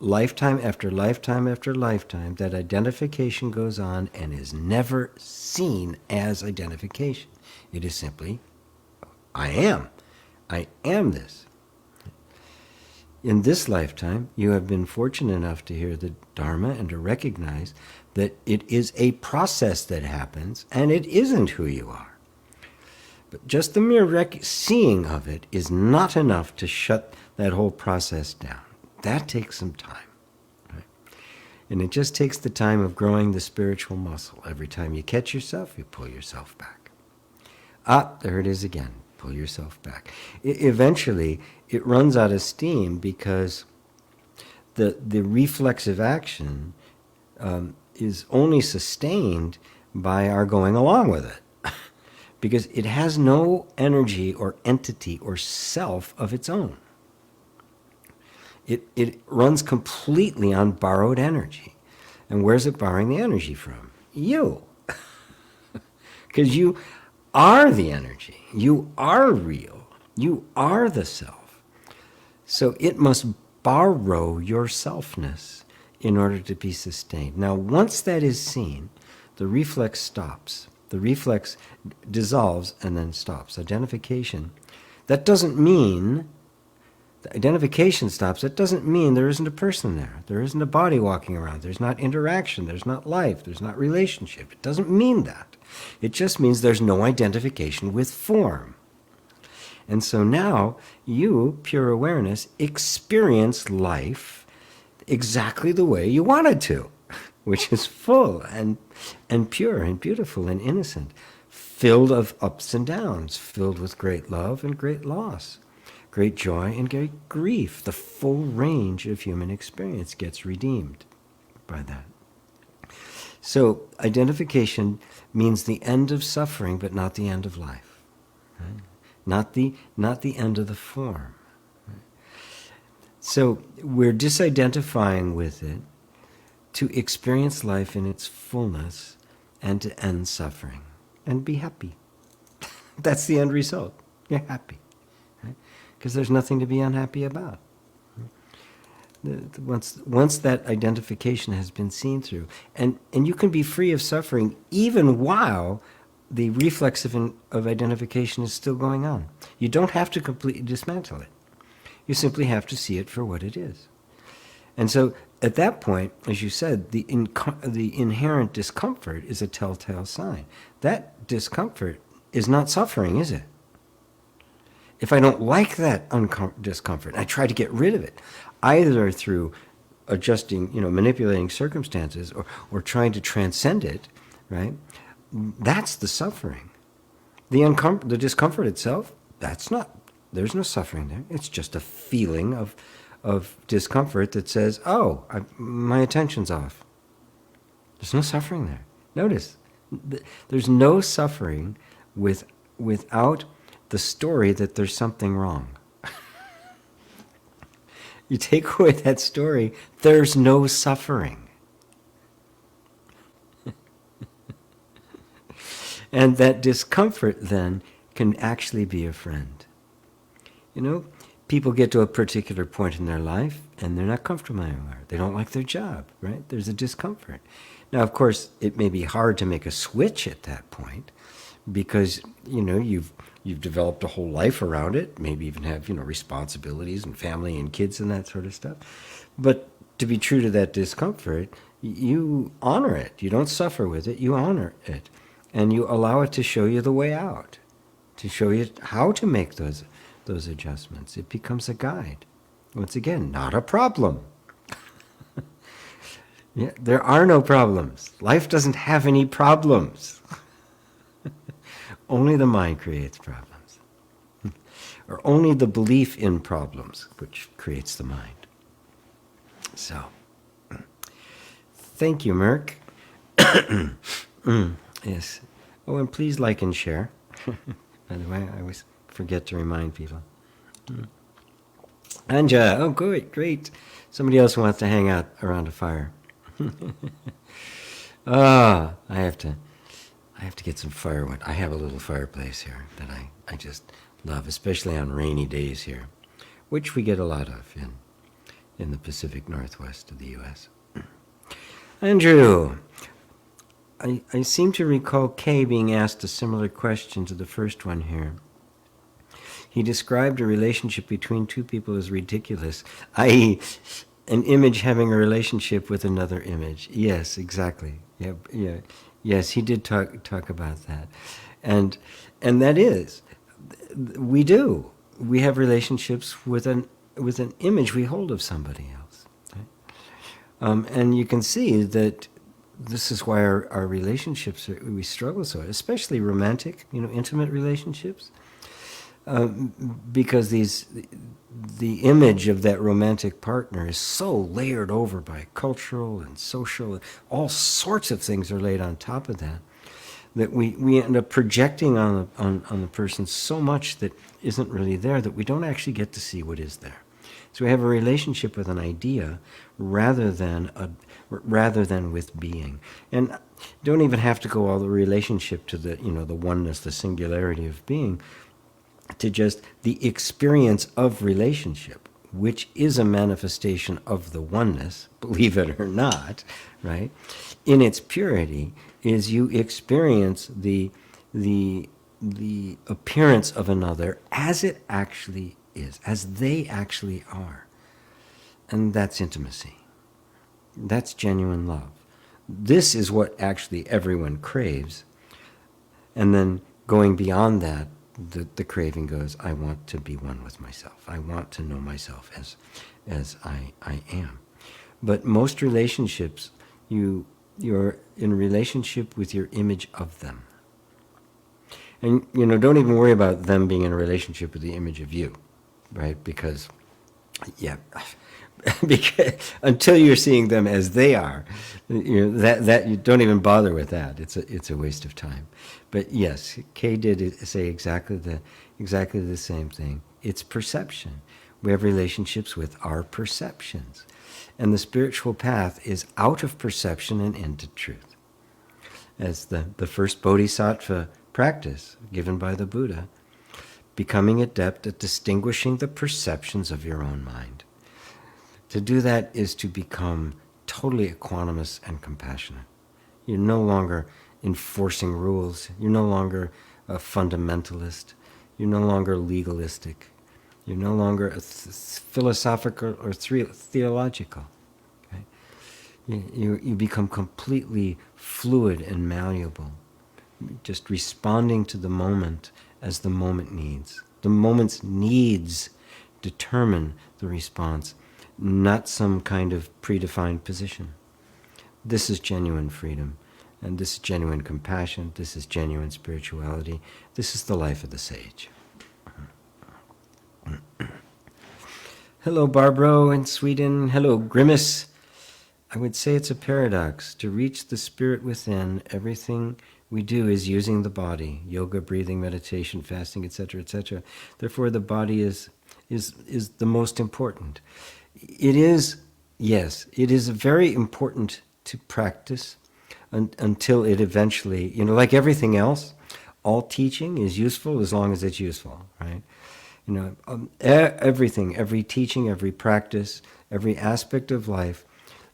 lifetime after lifetime after lifetime, that identification goes on and is never seen as identification. It is simply, I am this. In this lifetime, you have been fortunate enough to hear the Dharma and to recognize that it is a process that happens and it isn't who you are. But just the mere seeing of it is not enough to shut that whole process down. That takes some time. Right? And it just takes the time of growing the spiritual muscle. Every time you catch yourself, you pull yourself back. There it is again. Pull yourself back. Eventually, it runs out of steam because the reflexive action is only sustained by our going along with it. Because it has no energy or entity or self of its own. It runs completely on borrowed energy. And where's it borrowing the energy from? You. Because you are the energy. You are real. You are the self. So it must borrow your selfness in order to be sustained. Now, once that is seen, the reflex stops. The reflex dissolves and then stops. Identification. That doesn't mean The identification stops. That doesn't mean there isn't a person there. There isn't a body walking around. There's not interaction. There's not life. There's not relationship. It doesn't mean that. It just means there's no identification with form. And so now you, pure awareness, experience life exactly the way you wanted to, which is full and pure and beautiful and innocent, filled of ups and downs, filled with great love and great loss, great joy and great grief. The full range of human experience gets redeemed by that. So identification means the end of suffering, but not the end of life. Right? Not the end of the form. Right? So we're disidentifying with it to experience life in its fullness and to end suffering and be happy. That's the end result. You're happy. Because there's nothing to be unhappy about. Once that identification has been seen through, and you can be free of suffering even while the reflex of identification is still going on. You don't have to completely dismantle it. You simply have to see it for what it is. And so at that point, as you said, the inherent discomfort is a telltale sign. That discomfort is not suffering, is it? If I don't like that discomfort, I try to get rid of it, either through adjusting, manipulating circumstances or trying to transcend it, right? That's the suffering. The discomfort itself, there's no suffering there. It's just a feeling of discomfort that says, my attention's off. There's no suffering there. Notice, there's no suffering without the story that there's something wrong. You take away that story, there's no suffering. And that discomfort then can actually be a friend. People get to a particular point in their life and they're not comfortable anymore. They don't like their job, right? There's a discomfort. Now, of course, it may be hard to make a switch at that point because, you've developed a whole life around it, maybe even have, responsibilities and family and kids and that sort of stuff. But to be true to that discomfort, you honor it. You don't suffer with it, you honor it. And you allow it to show you the way out, to show you how to make those adjustments. It becomes a guide. Once again, not a problem. Yeah, there are no problems. Life doesn't have any problems. Only the mind creates problems. Or only the belief in problems, which creates the mind. So, thank you, Merck. Yes. Oh, and please like and share. By the way, I always forget to remind people. Anja, oh, great. Somebody else wants to hang out around a fire. I have to get some firewood. I have a little fireplace here that I just love, especially on rainy days here, which we get a lot of in the Pacific Northwest of the U.S. Andrew, I seem to recall Kay being asked a similar question to the first one here. He described a relationship between two people as ridiculous, i.e., an image having a relationship with another image. Yes, exactly. Yeah. Yes, he did talk about that. And that is, we do. We have relationships with an image we hold of somebody else. Right? And you can see that this is why our relationships, we struggle so, especially romantic, intimate relationships. Because the image of that romantic partner is so layered over by cultural and social, all sorts of things are laid on top of that we end up projecting on the person so much that isn't really there, that we don't actually get to see what is there. So we have a relationship with an idea rather than with being. And don't even have to go all the relationship to the oneness, the singularity of being, to just the experience of relationship, which is a manifestation of the oneness, believe it or not, right? In its purity, is you experience the appearance of another as it actually is, as they actually are. And that's intimacy. That's genuine love. This is what actually everyone craves. And then going beyond that, the craving goes, I want to be one with myself. I want to know myself as I am. But most relationships, you're in relationship with your image of them. And, don't even worry about them being in a relationship with the image of you, right? Because, because until you're seeing them as they are, that you don't even bother with that. It's a waste of time. But yes, Kay did say exactly the same thing. It's perception. We have relationships with our perceptions. And the spiritual path is out of perception and into truth. As the first bodhisattva practice given by the Buddha, becoming adept at distinguishing the perceptions of your own mind. To do that is to become totally equanimous and compassionate. You're no longer enforcing rules. You're no longer a fundamentalist. You're no longer legalistic. You're no longer philosophical or theological. Okay? You become completely fluid and malleable, just responding to the moment as the moment needs. The moment's needs determine the response, not some kind of predefined position. This is genuine freedom, and this is genuine compassion, this is genuine spirituality, this is the life of the sage. Hello, Barbro in Sweden. Hello, Grimace. I would say it's a paradox. To reach the spirit within, everything we do is using the body, yoga, breathing, meditation, fasting, etc., etc. Therefore, the body is the most important. It is, yes, it is very important to practice until it eventually, like everything else, all teaching is useful as long as it's useful, right? Everything, every teaching, every practice, every aspect of life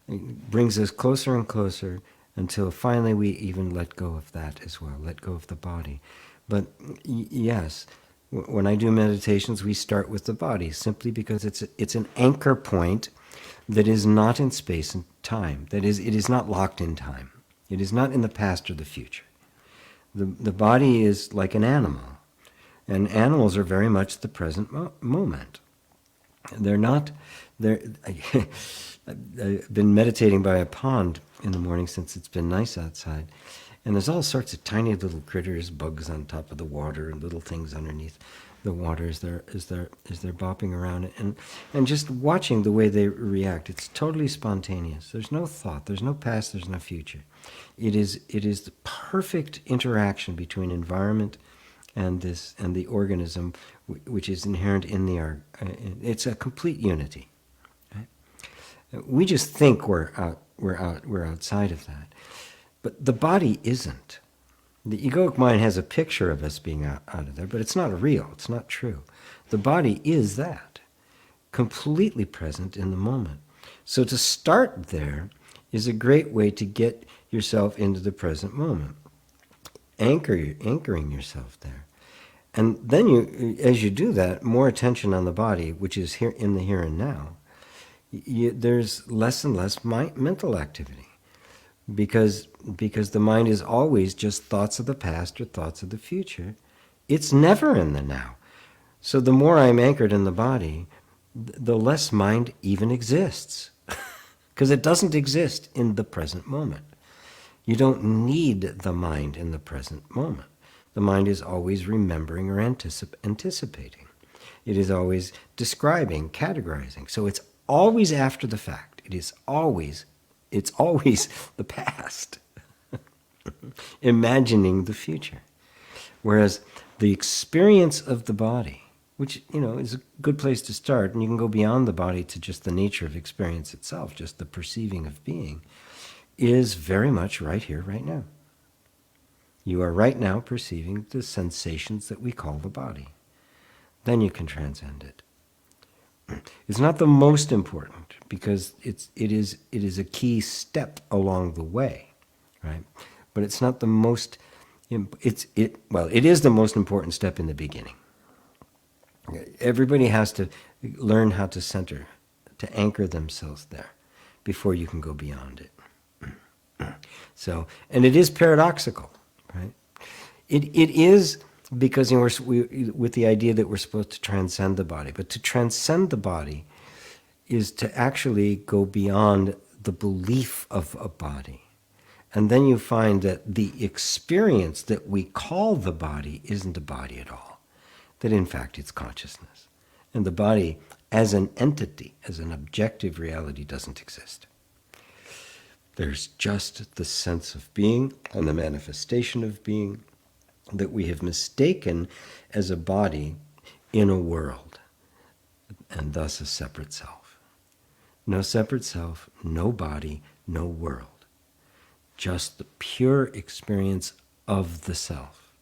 brings us closer and closer until finally we even let go of that as well, let go of the body. But yes, when I do meditations, we start with the body simply because it's an anchor point that is not in space and time. That is, it is not locked in time. It is not in the past or the future. The body is like an animal, and animals are very much the present moment. They're not. I've been meditating by a pond in the morning since it's been nice outside, and there's all sorts of tiny little critters, bugs on top of the water, and little things underneath the water as they're bopping around it, and just watching the way they react. It's totally spontaneous. There's no thought. There's no past. There's no future. It is the perfect interaction between environment and the organism, which is inherent in the it's a complete unity. Right? We just think we're outside of that, but the body isn't. The egoic mind has a picture of us being out of there, but it's not real. It's not true. The body is that, completely present in the moment. So to start there is a great way to get yourself into the present moment, anchoring yourself there. And then as you do that, more attention on the body, which is here in the here and now, there's less and less mental activity. Because the mind is always just thoughts of the past or thoughts of the future. It's never in the now. So the more I'm anchored in the body, the less mind even exists. Because it doesn't exist in the present moment. You don't need the mind in the present moment. The mind is always remembering or anticipating. It is always describing, categorizing. So it's always after the fact. It's always the past, imagining the future. Whereas the experience of the body, which is a good place to start, and you can go beyond the body to just the nature of experience itself, just the perceiving of being, is very much right here, right now. You are right now perceiving the sensations that we call the body. Then you can transcend it. It's not the most important because it is a key step along the way, right? But it's not the most. It is the most important step in the beginning. Everybody has to learn how to center, to anchor themselves there before you can go beyond it. So, and it is paradoxical, right? It is because with the idea that we're supposed to transcend the body. But to transcend the body is to actually go beyond the belief of a body. And then you find that the experience that we call the body isn't a body at all. That in fact it's consciousness. And the body as an entity, as an objective reality, doesn't exist. There's just the sense of being and the manifestation of being that we have mistaken as a body in a world, and thus a separate self. No separate self, no body, no world. Just the pure experience of the self,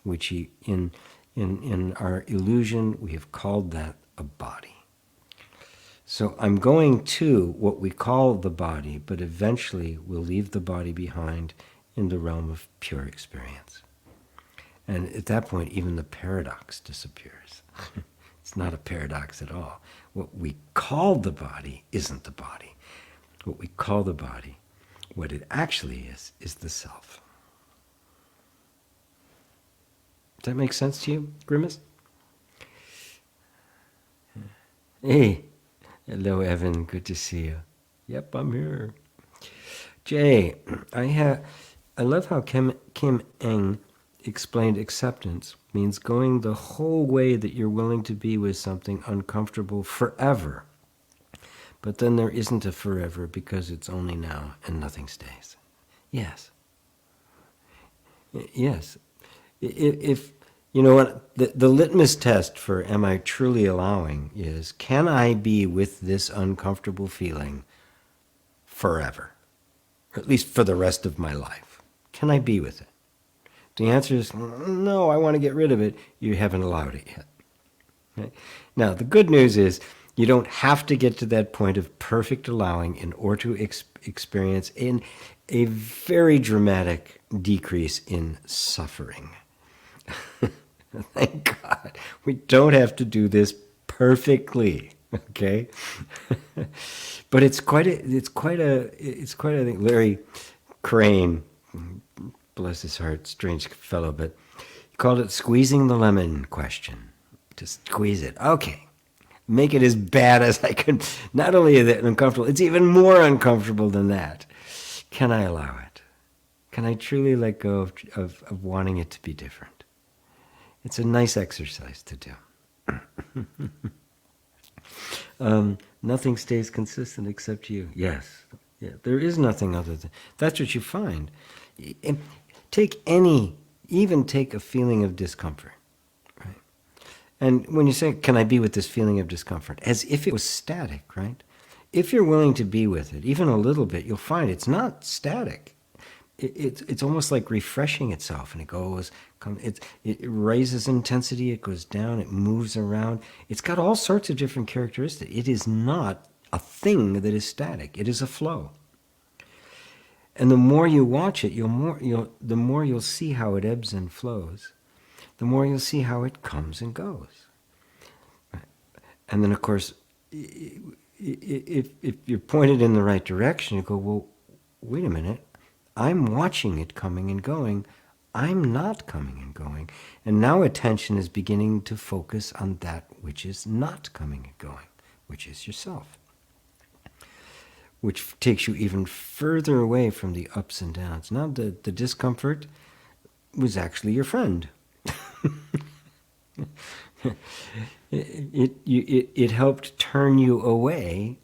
which in our illusion we have called that a body. So I'm going to what we call the body, but eventually we'll leave the body behind in the realm of pure experience. And at that point, even the paradox disappears. It's not a paradox at all. What we call the body isn't the body. What we call the body, what it actually is the self. Does that make sense to you, Grimace? Hey. Hello, Evan. Good to see you. Yep, I'm here. Jay, I love how Kim Eng explained acceptance means going the whole way that you're willing to be with something uncomfortable forever. But then there isn't a forever because it's only now and nothing stays. Yes. Yes. If you know what, the litmus test for am I truly allowing is, can I be with this uncomfortable feeling forever? Or at least for the rest of my life. Can I be with it? The answer is, no, I want to get rid of it. You haven't allowed it yet. Okay? Now, the good news is you don't have to get to that point of perfect allowing in order to experience a very dramatic decrease in suffering. Thank God. We don't have to do this perfectly, okay? But it's quite a thing. Larry Crane, bless his heart, strange fellow, but he called it squeezing the lemon question. Just squeeze it. Okay. Make it as bad as I can. Not only is it uncomfortable, it's even more uncomfortable than that. Can I allow it? Can I truly let go of wanting it to be different? It's a nice exercise to do. Nothing stays consistent except you. Yes. Yeah, there is nothing other than... That's what you find. Take a feeling of discomfort. Right? And when you say, can I be with this feeling of discomfort? As if it was static, right? If you're willing to be with it, even a little bit, you'll find it's not static. It's almost like refreshing itself, and it raises intensity, it goes down, it moves around. It's got all sorts of different characteristics. It is not a thing that is static. It is a flow. And the more you watch it, the more you'll see how it ebbs and flows. The more you'll see how it comes and goes. And then, of course, if you're pointed in the right direction, you go, well, wait a minute. I'm watching it coming and going. I'm not coming and going. And now attention is beginning to focus on that which is not coming and going, which is yourself, which takes you even further away from the ups and downs. Now the discomfort was actually your friend. It helped turn you away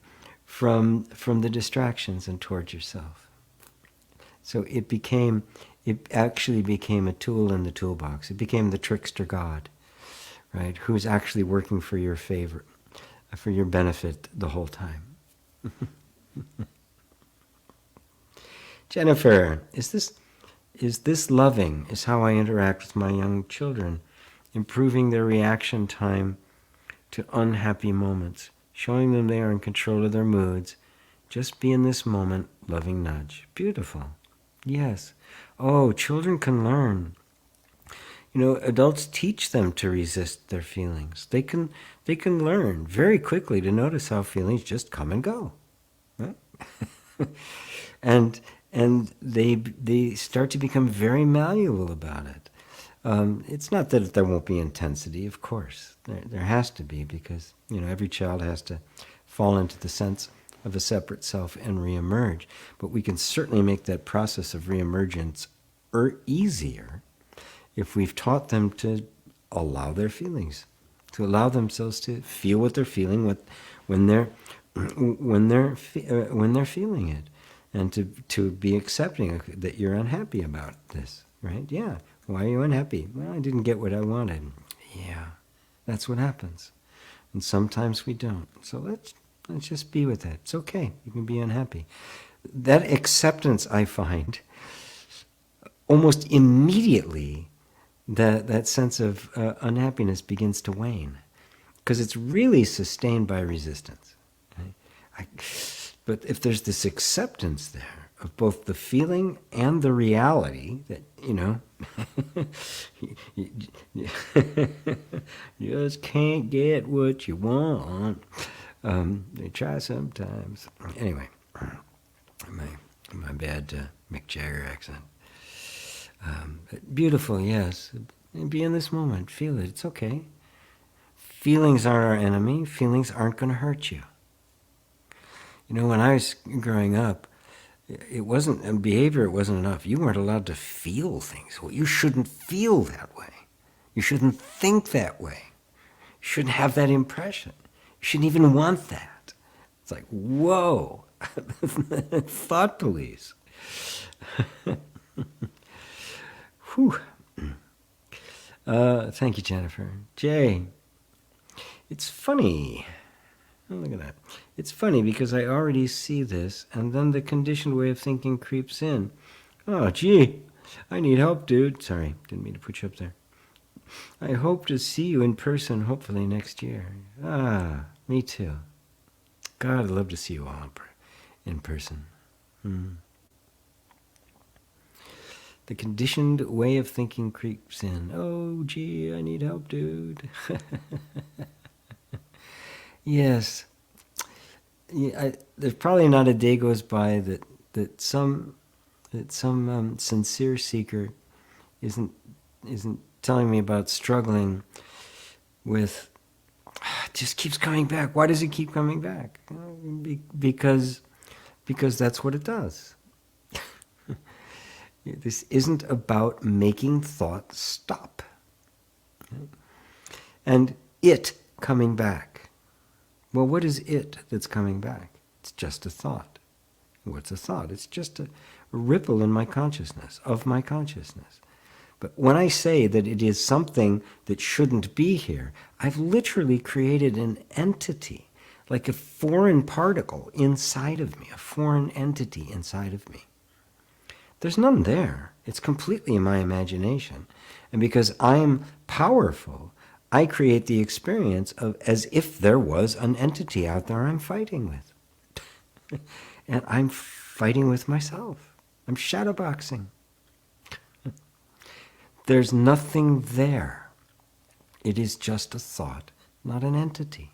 from the distractions and towards yourself. So it actually became a tool in the toolbox. It became the trickster God, right? Who's actually working for your favor, for your benefit the whole time. Jennifer, is this loving? Is how I interact with my young children, improving their reaction time to unhappy moments, showing them they are in control of their moods. Just be in this moment, loving nudge. Beautiful. Yes. Oh, children can learn. Adults teach them to resist their feelings. They can learn very quickly to notice how feelings just come and go. Right? and they start to become very malleable about it. It's not that there won't be intensity, of course. There has to be, because every child has to fall into the sense of a separate self and reemerge. But we can certainly make that process of reemergence easier if we've taught them to allow their feelings, to allow themselves to feel what they're feeling when they're feeling it, and to be accepting that you're unhappy about this, right? Yeah. Why are you unhappy? Well, I didn't get what I wanted. Yeah, that's what happens. And sometimes we don't. So let's just be with that. It's okay. You can be unhappy. That acceptance, I find, almost immediately, that sense of unhappiness begins to wane, because it's really sustained by resistance. Right? But if there's this acceptance there of both the feeling and the reality that, you just can't get what you want. They try sometimes. Anyway, my bad Mick Jagger accent. But beautiful, yes. Be in this moment. Feel it. It's okay. Feelings aren't our enemy. Feelings aren't going to hurt you. When I was growing up, it wasn't behavior. It wasn't enough. You weren't allowed to feel things. Well, you shouldn't feel that way. You shouldn't think that way. You shouldn't have that impression. You shouldn't even want that. It's like, whoa, thought police. Whew. Thank you, Jennifer. Jay, it's funny. Oh, look at that. It's funny because I already see this, and then the conditioned way of thinking creeps in. Oh, gee, I need help, dude. Sorry, didn't mean to put you up there. I hope to see you in person, hopefully next year. Ah, me too. God, I'd love to see you all in person. The conditioned way of thinking creeps in. Oh, gee, I need help, dude. Yes. Yeah, there's probably not a day goes by that some sincere seeker isn't telling me about struggling with. Just keeps coming back. Why does it keep coming back? Because that's what it does. This isn't about making thought stop. And it coming back. Well, what is it that's coming back? It's just a thought. What's a thought? It's just a ripple in my consciousness, of my consciousness. But when I say that it is something that shouldn't be here, I've literally created an entity, like a foreign particle inside of me, a foreign entity inside of me. There's none there. It's completely in my imagination. And because I'm powerful, I create the experience of as if there was an entity out there I'm fighting with. And I'm fighting with myself. I'm shadowboxing. There's nothing there. It is just a thought, not an entity.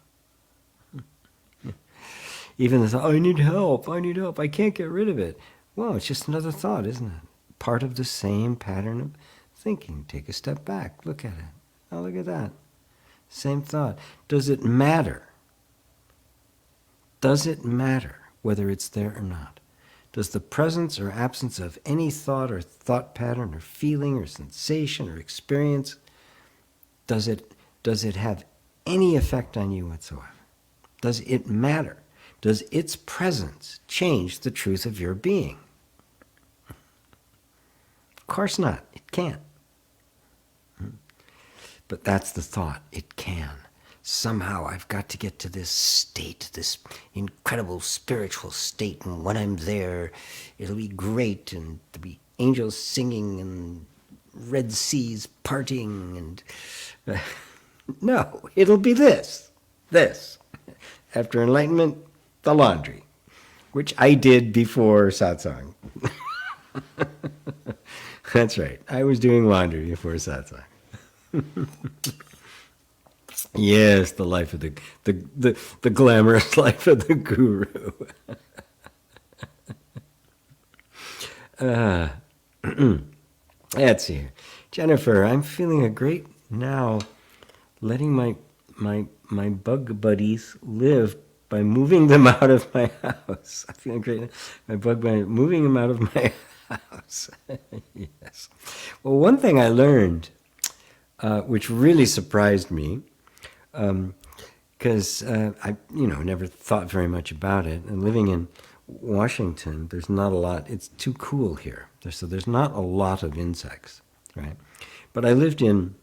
Even the thought, I need help, I can't get rid of it. Well, it's just another thought, isn't it? Part of the same pattern of thinking. Take a step back, look at it. Oh, look at that. Same thought. Does it matter? Does it matter whether it's there or not? Does the presence or absence of any thought or thought pattern or feeling or sensation or experience, does it have any effect on you whatsoever? Does it matter? Does its presence change the truth of your being? Of course not. It can't. But that's the thought. It can. Somehow I've got to get to this state, this incredible spiritual state, and when I'm there, it'll be great, and there'll be angels singing and red seas parting, and no, it'll be this. After enlightenment, the laundry, which I did before satsang. That's right. I was doing laundry before satsang. Yes, the life of the glamorous life of the guru. Let's see here. Jennifer, I'm feeling a great now letting my bug buddies live by moving them out of my house. I'm feeling great. My bug buddies, moving them out of my house. Yes. Well, one thing I learned, which really surprised me, because I never thought very much about it. And living in Washington, there's not a lot. It's too cool here, so there's not a lot of insects, right? But I lived in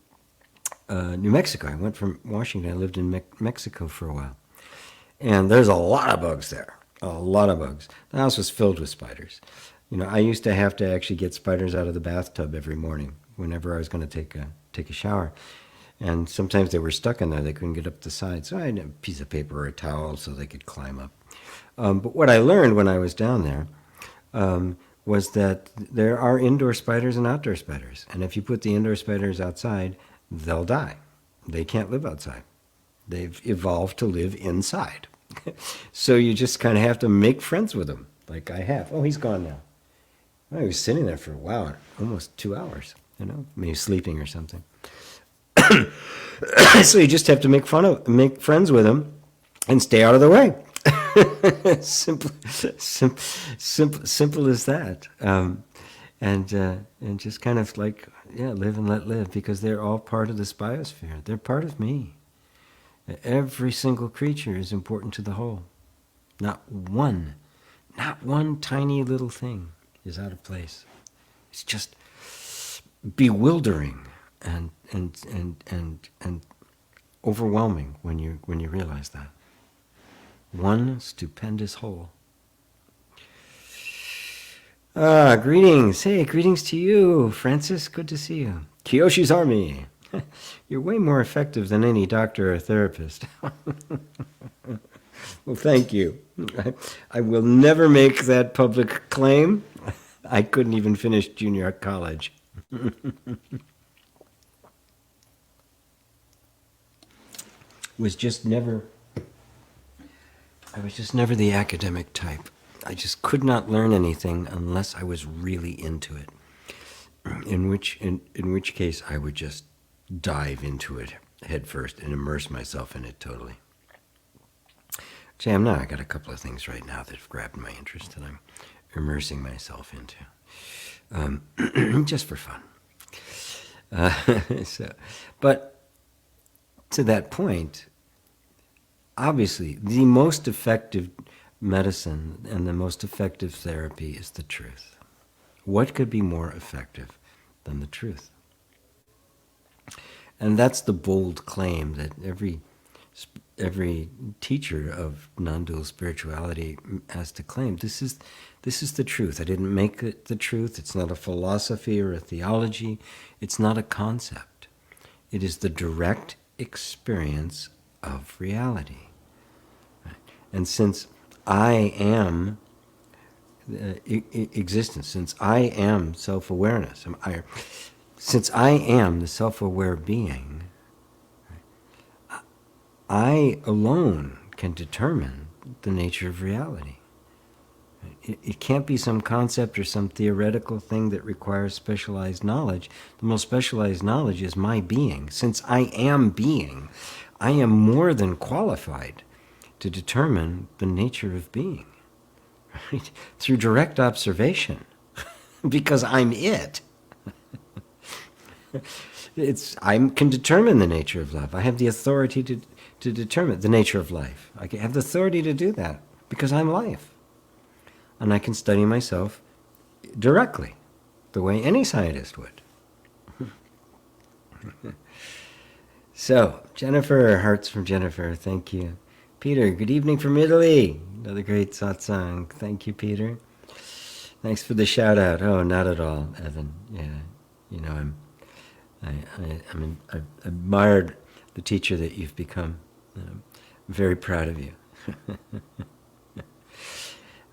New Mexico. I went from Washington. I lived in Mexico for a while, and there's a lot of bugs there. A lot of bugs. The house was filled with spiders. I used to have to actually get spiders out of the bathtub every morning whenever I was going to take a shower. And sometimes they were stuck in there. They couldn't get up the side. So I had a piece of paper or a towel so they could climb up. But what I learned when I was down there was that there are indoor spiders and outdoor spiders. And if you put the indoor spiders outside, they'll die. They can't live outside. They've evolved to live inside. So you just kind of have to make friends with them, like I have. Oh, he's gone now. Well, he was sitting there for a while, almost 2 hours, maybe sleeping or something. So you just have to make friends with them and stay out of the way. Simple as that. And just kind of like, live and let live, because they're all part of this biosphere. They're part of me. Every single creature is important to the whole. Not one tiny little thing is out of place. It's just bewildering and overwhelming when you realize that. One stupendous whole. Greetings. Hey, greetings to you, Francis. Good to see you. Kiyoshi's Army. You're way more effective than any doctor or therapist. Well, thank you. I will never make that public claim. I couldn't even finish junior college. I was just never the academic type. I just could not learn anything unless I was really into it. In which case I would just dive into it head first and immerse myself in it totally. Jam, now I got a couple of things right now that have grabbed my interest that I'm immersing myself into, just for fun. But to that point, obviously, the most effective medicine and the most effective therapy is the truth. What could be more effective than the truth? And that's the bold claim that every teacher of non-dual spirituality has to claim. This is the truth. I didn't make it the truth. It's not a philosophy or a theology. It's not a concept. It is the direct experience of reality. And since I am existence, since I am self-awareness, since I am the self-aware being, I alone can determine the nature of reality. It can't be some concept or some theoretical thing that requires specialized knowledge. The most specialized knowledge is my being. Since I am being, I am more than qualified to determine the nature of being, right? Through direct observation, because I'm it. I can determine the nature of love. I have the authority to determine the nature of life. I have the authority to do that because I'm life. And I can study myself directly, the way any scientist would. So, Jennifer, hearts from Jennifer, thank you. Peter, good evening from Italy. Another great satsang. Thank you, Peter. Thanks for the shout out. Oh, not at all, Evan. Yeah, I've admired the teacher that you've become. I'm very proud of you.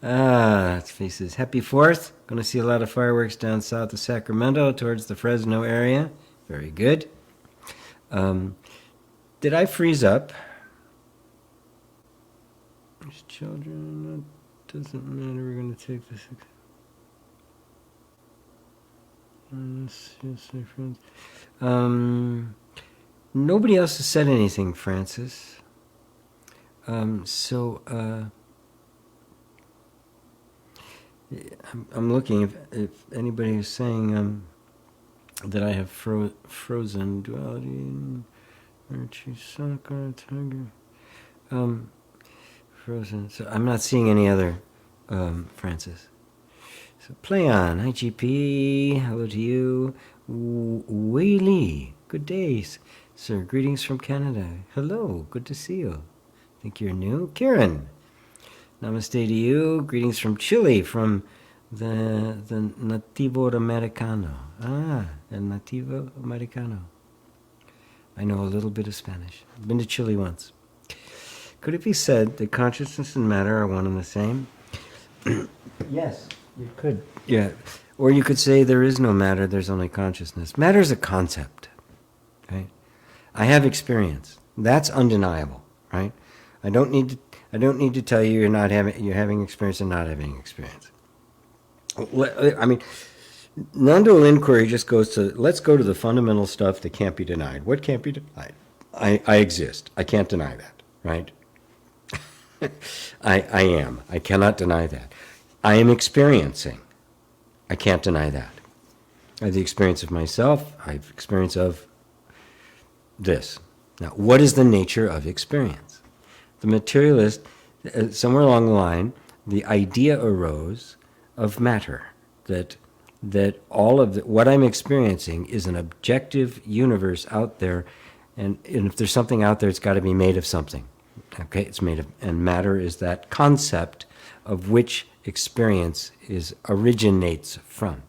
It faces happy 4th. Going to see a lot of fireworks down south of Sacramento towards the Fresno area. Very good. Did I freeze up? There's children. It doesn't matter. We're going to take this. Yes, my friends. Nobody else has said anything, Francis. I'm looking if anybody is saying that I have frozen duality, virtue, sakura, tiger. Frozen. So I'm not seeing any other Francis. So play on. Hi GP. Hello to you. Wei Lee. Good days. Sir, greetings from Canada. Hello. Good to see you. Think you're new? Karen. Namaste to you. Greetings from Chile, from the Nativo Americano. El Nativo Americano. I know a little bit of Spanish. I've been to Chile once. Could it be said that consciousness and matter are one and the same? Yes, you could. Yeah. Or you could say there is no matter, there's only consciousness. Matter is a concept, right? I have experience. That's undeniable, right? I don't need to tell you you're having experience and not having experience. I mean, non-dual inquiry just goes to, let's go to the fundamental stuff that can't be denied. What can't be denied? I exist. I can't deny that, right? I am. I cannot deny that. I am experiencing. I can't deny that. I have the experience of myself. I have experience of this. Now, what is the nature of experience? The materialist, somewhere along the line, the idea arose of matter, that all of what I'm experiencing is an objective universe out there, and if there's something out there, it's got to be made of something. Okay, it's made of, and matter is that concept of which experience originates from.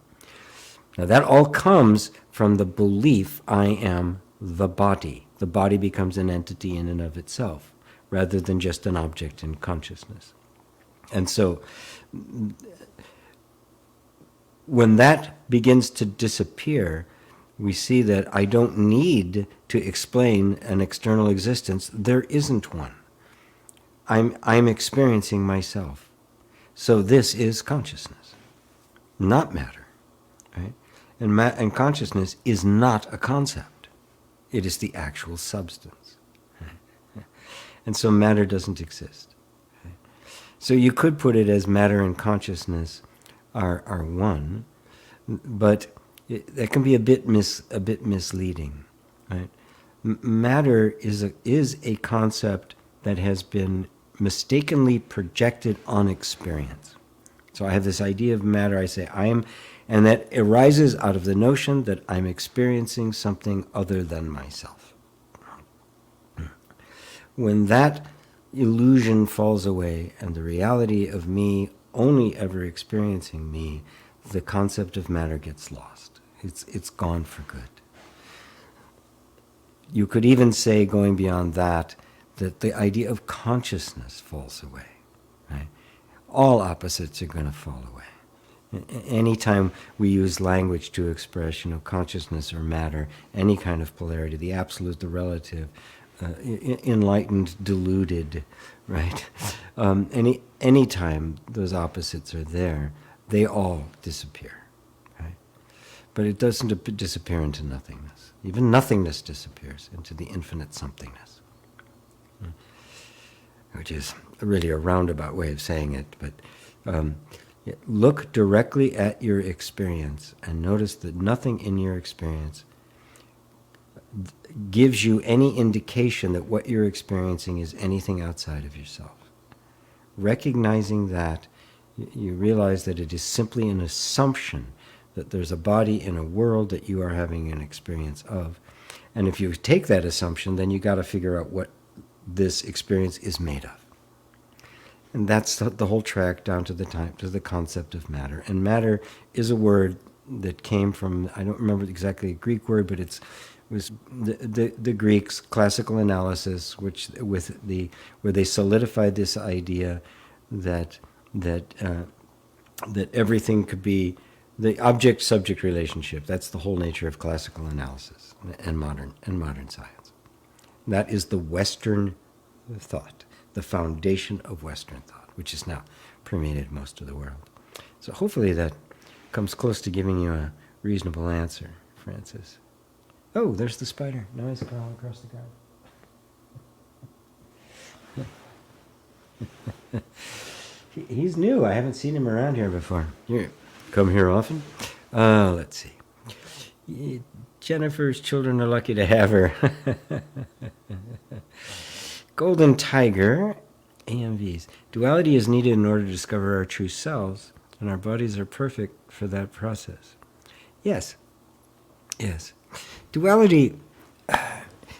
Now that all comes from the belief I am the body. The body becomes an entity in and of itself, rather than just an object in consciousness. And so when that begins to disappear, we see that I don't need to explain an external existence. There isn't one. I'm experiencing myself. So this is consciousness, not matter, right? And consciousness is not a concept. It is the actual substance. Right? And so matter doesn't exist. Right? So you could put it as matter and consciousness are one, but that can be a bit misleading, right? Matter is a concept that has been mistakenly projected on experience. So I have this idea of matter, I say I am, and that arises out of the notion that I'm experiencing something other than myself. When that illusion falls away and the reality of me only ever experiencing me, the concept of matter gets lost. It's gone for good. You could even say, going beyond that the idea of consciousness falls away. Right? All opposites are going to fall away. Anytime we use language to express, consciousness or matter, any kind of polarity, the absolute, the relative, enlightened, deluded, right? Any time those opposites are there, they all disappear, right? But it doesn't disappear into nothingness. Even nothingness disappears into the infinite somethingness, which is really a roundabout way of saying it. But look directly at your experience and notice that nothing in your experience gives you any indication that what you're experiencing is anything outside of yourself. Recognizing that, you realize that it is simply an assumption that there's a body in a world that you are having an experience of. And if you take that assumption, then you got to figure out what this experience is made of. And that's the whole track down to the concept of matter. And matter is a word that came from, I don't remember exactly a Greek word, but it was the Greeks' classical analysis, where they solidified this idea that everything could be The object-subject relationship, that's the whole nature of classical analysis and modern science. That is the Western thought, the foundation of Western thought, which has now permeated most of the world. So hopefully that comes close to giving you a reasonable answer, Francis. Oh, there's the spider. Now he's crawling across the garden. He's new. I haven't seen him around here before. Here, come here often? Let's see. Jennifer's children are lucky to have her. Golden Tiger, AMVs. Duality is needed in order to discover our true selves, and our bodies are perfect for that process. Yes. Yes. Duality,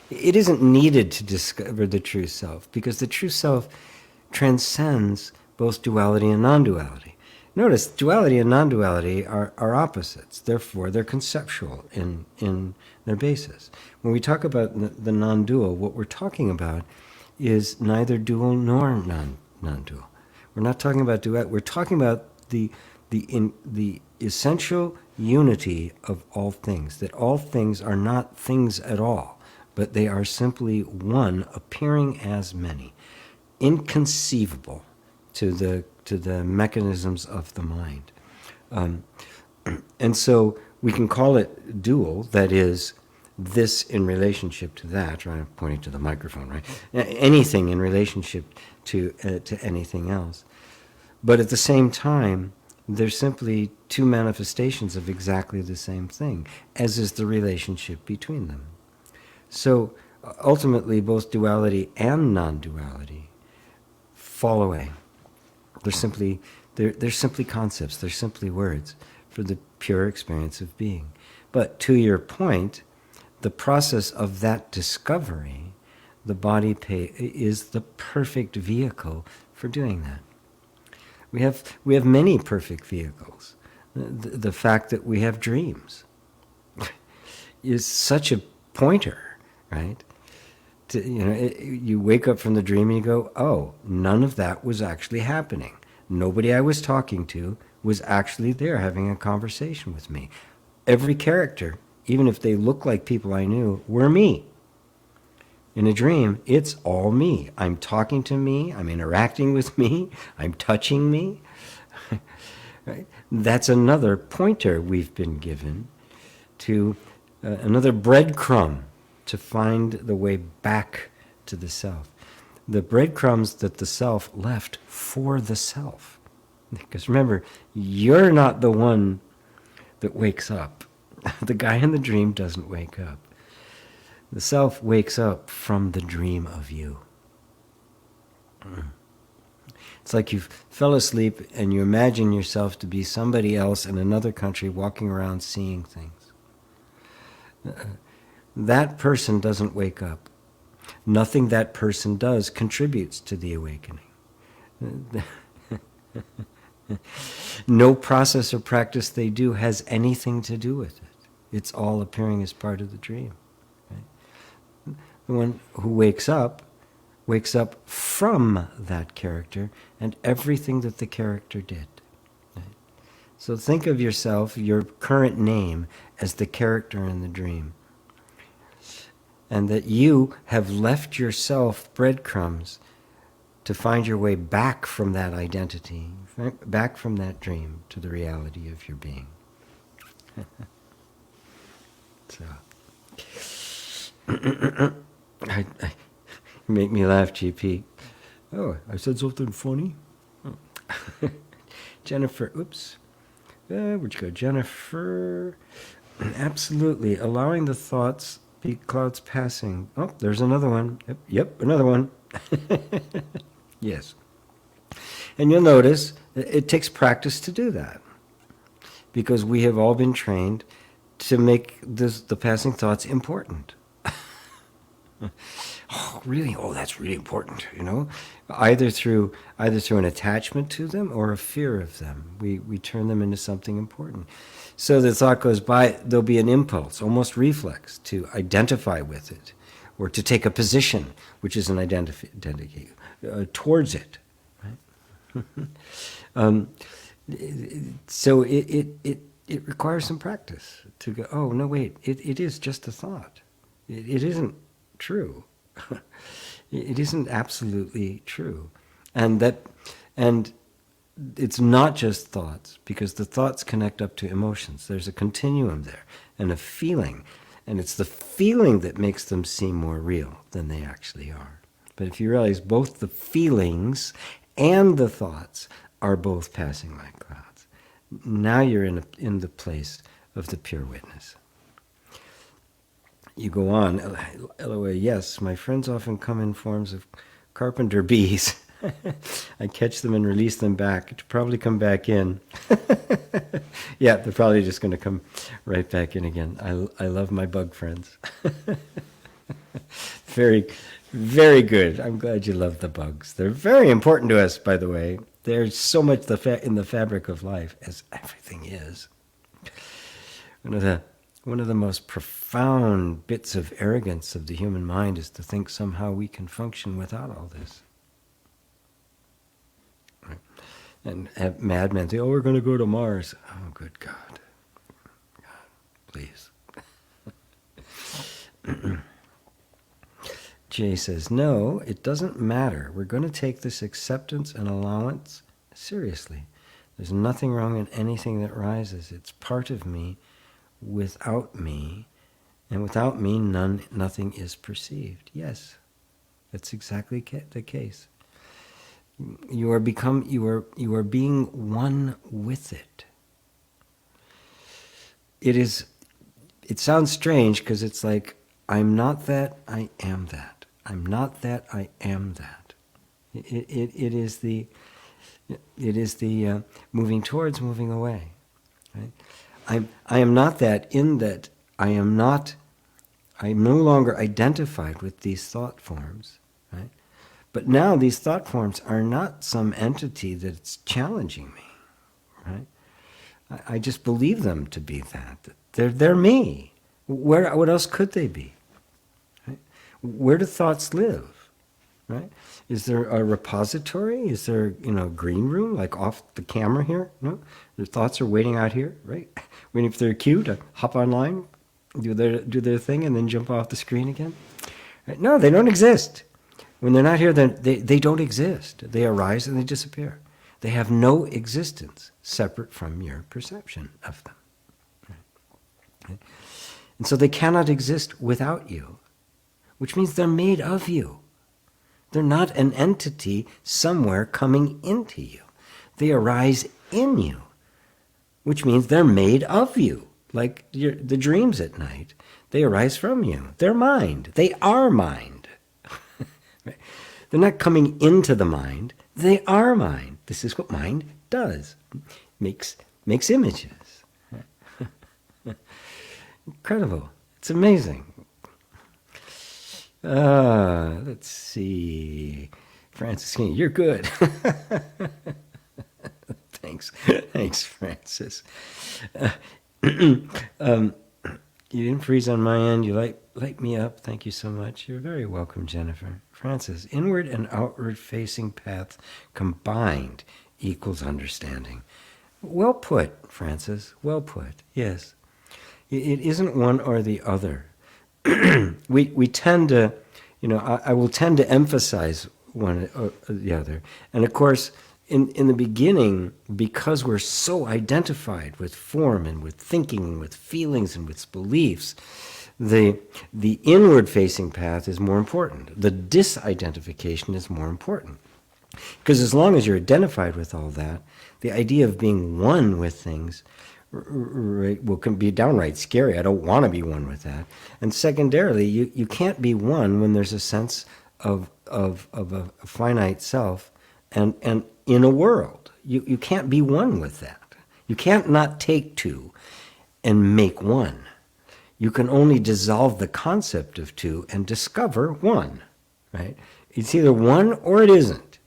it isn't needed to discover the true self, because the true self transcends both duality and non-duality. Notice, duality and non-duality are opposites. Therefore, they're conceptual in their basis. When we talk about the non-dual, what we're talking about is neither dual nor non-dual. We're not talking about duality. We're talking about the essential unity of all things, that all things are not things at all, but they are simply one appearing as many, inconceivable to the mechanisms of the mind. And so we can call it dual, that is, this in relationship to that, right? I'm pointing to the microphone, right? Anything in relationship to anything else. But at the same time, they're simply two manifestations of exactly the same thing, as is the relationship between them. So ultimately, both duality and non-duality fall away. They're simply concepts, they're simply words for the pure experience of being. But to your point, the process of that discovery, the body is the perfect vehicle for doing that. We have many perfect vehicles. The fact that we have dreams is such a pointer, right? You wake up from the dream and you go, oh, none of that was actually happening. Nobody I was talking to was actually there having a conversation with me. Every character, even if they look like people I knew, were me. In a dream, it's all me. I'm talking to me, I'm interacting with me, I'm touching me. Right? That's another pointer we've been given to another breadcrumb to find the way back to the self. The breadcrumbs that the self left for the self. Because remember, you're not the one that wakes up. The guy in the dream doesn't wake up. The self wakes up from the dream of you. It's like you fell asleep and you imagine yourself to be somebody else in another country walking around seeing things. That person doesn't wake up. Nothing that person does contributes to the awakening. No process or practice they do has anything to do with it. It's all appearing as part of the dream. Right? The one who wakes up from that character and everything that the character did. Right? So think of yourself, your current name, as the character in the dream. And that you have left yourself breadcrumbs to find your way back from that identity, back from that dream to the reality of your being. So, you make me laugh, GP. Oh, I said something funny? Oh. Jennifer, oops. Where'd you go? Jennifer, absolutely. Allowing the thoughts be clouds passing. Oh, there's another one. Yep, another one. Yes. And you'll notice it takes practice to do that. Because we have all been trained to make the passing thoughts important. Oh, really? Oh, that's really important, you know? Either through an attachment to them or a fear of them. We turn them into something important. So the thought goes by, there'll be an impulse, almost reflex, to identify with it, or to take a position, which is an identity towards it. Right? So it requires some practice to go, oh, no, wait, it is just a thought. It isn't true. It isn't absolutely true. And it's not just thoughts, because the thoughts connect up to emotions. There's a continuum there, and a feeling. And it's the feeling that makes them seem more real than they actually are. But if you realize both the feelings and the thoughts are both passing like clouds, now you're in the place of the pure witness. You go on, LOA, yes, my friends often come in forms of carpenter bees. I catch them and release them back to probably come back in. Yeah, they're probably just going to come right back in again. I love my bug friends. Very, very good. I'm glad you love the bugs. They're very important to us, by the way. There's so much in the fabric of life, as everything is. One of the most profound bits of arrogance of the human mind is to think somehow we can function without all this. Right? And have madmen say, oh, we're going to go to Mars. Oh, good God. God, please. Jay says, no, it doesn't matter. We're going to take this acceptance and allowance seriously. There's nothing wrong in anything that rises. It's part of me. Without me, and without me, nothing is perceived. Yes, that's exactly the case. You are being one with it. It sounds strange because it's like, I'm not that, I am that. I'm not that, I am that. It is the moving towards, moving away. Right? I am not that in that I am no longer identified with these thought forms, right? But now these thought forms are not some entity that's challenging me, right? I just believe them to be that. They're me. What else could they be? Right? Where do thoughts live? Right? Is there a repository? Is there, a green room, like off the camera here? No? Their thoughts are waiting out here, right? Waiting for their cue to hop online, do their thing, and then jump off the screen again? Right? No, they don't exist. When they're not here, they don't exist. They arise and they disappear. They have no existence separate from your perception of them. Right? And so they cannot exist without you, which means they're made of you. They're not an entity somewhere coming into you. They arise in you, which means they're made of you, like the dreams at night. They arise from you. They're mind. They are mind. Right? They're not coming into the mind. They are mind. This is what mind does. Makes images. Incredible. It's amazing. Let's see. Francis King, you're good. Thanks, Francis. You didn't freeze on my end. You light me up. Thank you so much. You're very welcome, Jennifer. Francis, inward and outward facing path combined equals understanding. Well put, Francis. Well put. Yes. It isn't one or the other. we tend to, I will tend to emphasize one or the other. And of course, in the beginning, because we're so identified with form and with thinking and with feelings and with beliefs, the inward-facing path is more important. The disidentification is more important. Because as long as you're identified with all that, the idea of being one with things can be downright scary. I don't want to be one with that. And secondarily, you can't be one when there's a sense of a finite self and in a world. You can't be one with that. You can't not take two and make one. You can only dissolve the concept of two and discover one, right? It's either one or it isn't.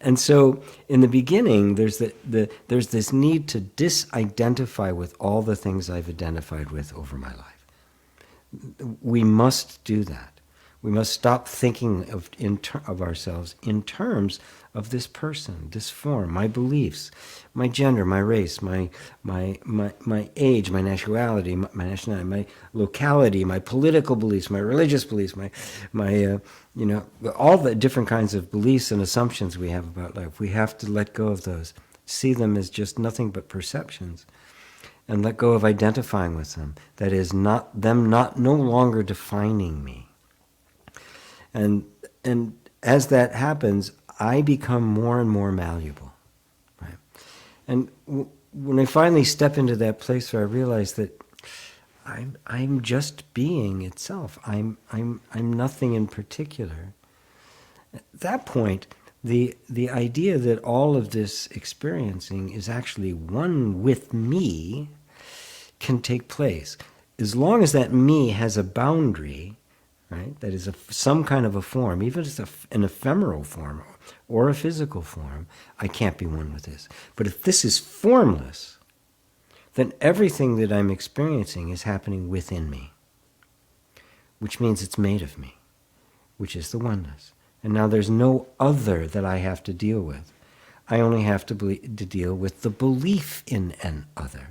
And so in the beginning, there's this need to disidentify with all the things I've identified with over my life. We must do that. We must stop thinking of ourselves in terms of this person, this form, my beliefs, my gender, my race, my age, my nationality, my locality, my political beliefs, my religious beliefs, my all the different kinds of beliefs and assumptions we have about life. We have to let go of those, see them as just nothing but perceptions, and let go of identifying with them. That is, no longer defining me. And as that happens, I become more and more malleable, right? And when I finally step into that place where I realize that I'm just being itself, I'm nothing in particular. At that point, the idea that all of this experiencing is actually one with me can take place. As long as that me has a boundary, right? That is some kind of a form, even if it's an ephemeral form or a physical form, I can't be one with this. But if this is formless, then everything that I'm experiencing is happening within me, which means it's made of me, which is the oneness. And now there's no other that I have to deal with. I only have to deal with the belief in an other,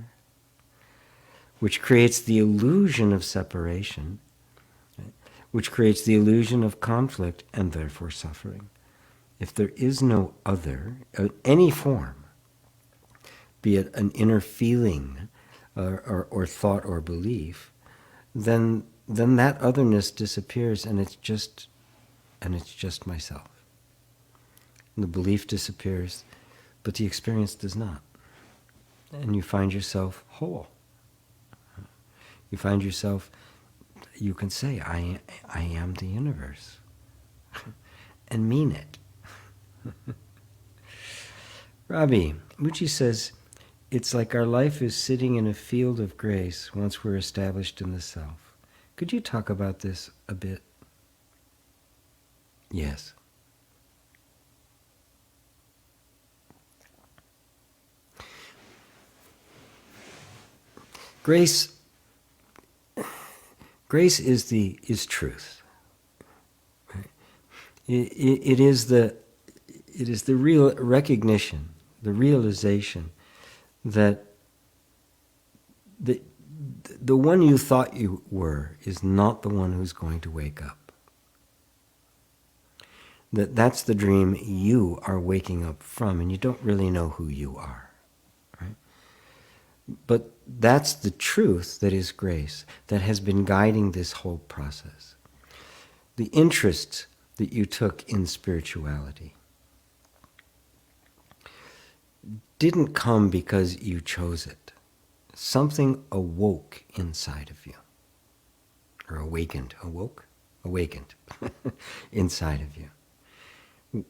which creates the illusion of separation, which creates the illusion of conflict and therefore suffering. If there is no other, any form, be it an inner feeling or thought or belief, then that otherness disappears, and it's just myself. And the belief disappears, but the experience does not. And you find yourself whole. You find yourself, you can say, I am the universe, and mean it. Rabi, Muji says, it's like our life is sitting in a field of grace once we're established in the self. Could you talk about this a bit? Yes. Grace is truth. It is the real recognition, the realization that the one you thought you were is not the one who's going to wake up. That's the dream you are waking up from, and you don't really know who you are, right? But that's the truth that is grace, that has been guiding this whole process. The interest that you took in spirituality didn't come because you chose it. Something awoke inside of you. Or awakened. Awakened inside of you.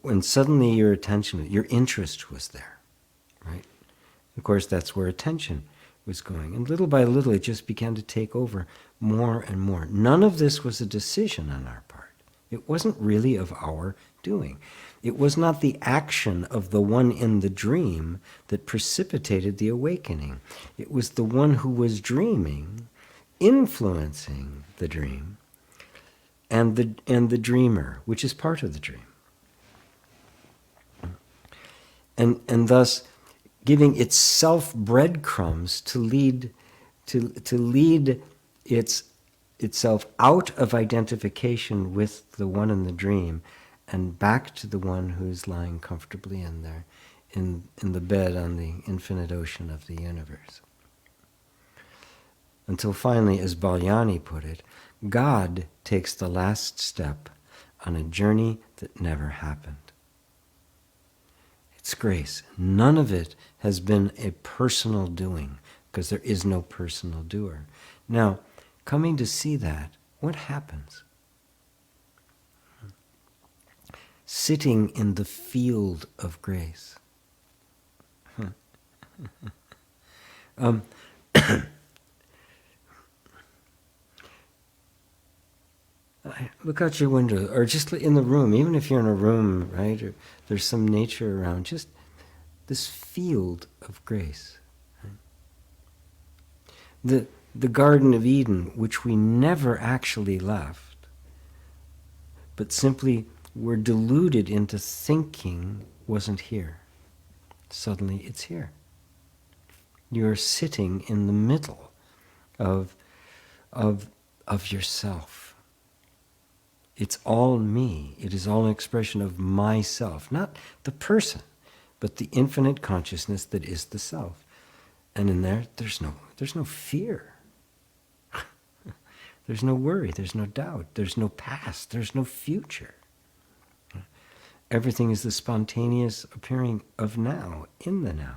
When suddenly your attention, your interest was there, right? Of course, that's where attention was going. And little by little, it just began to take over more and more. None of this was a decision on our part. It wasn't really of our doing. It was not the action of the one in the dream that precipitated the awakening. It was the one who was dreaming, influencing the dream, and the dreamer, which is part of the dream. And thus giving itself breadcrumbs to lead itself out of identification with the one in the dream and back to the one who's lying comfortably in there, in the bed on the infinite ocean of the universe. Until finally, as Balyani put it, God takes the last step on a journey that never happened. It's grace. None of it has been a personal doing, because there is no personal doer. Now, coming to see that, what happens? Sitting in the field of grace. Look out your window, or just in the room, even if you're in a room, right, or there's some nature around, just this field of grace. Right? The Garden of Eden, which we never actually left, but simply we're deluded into thinking wasn't here. Suddenly it's here. You're sitting in the middle of yourself. It's all me. It is all an expression of myself, not the person, but the infinite consciousness that is the self. And in there, there's no fear. There's no worry, there's no doubt, there's no past, there's no future. Everything is the spontaneous appearing of now, in the now.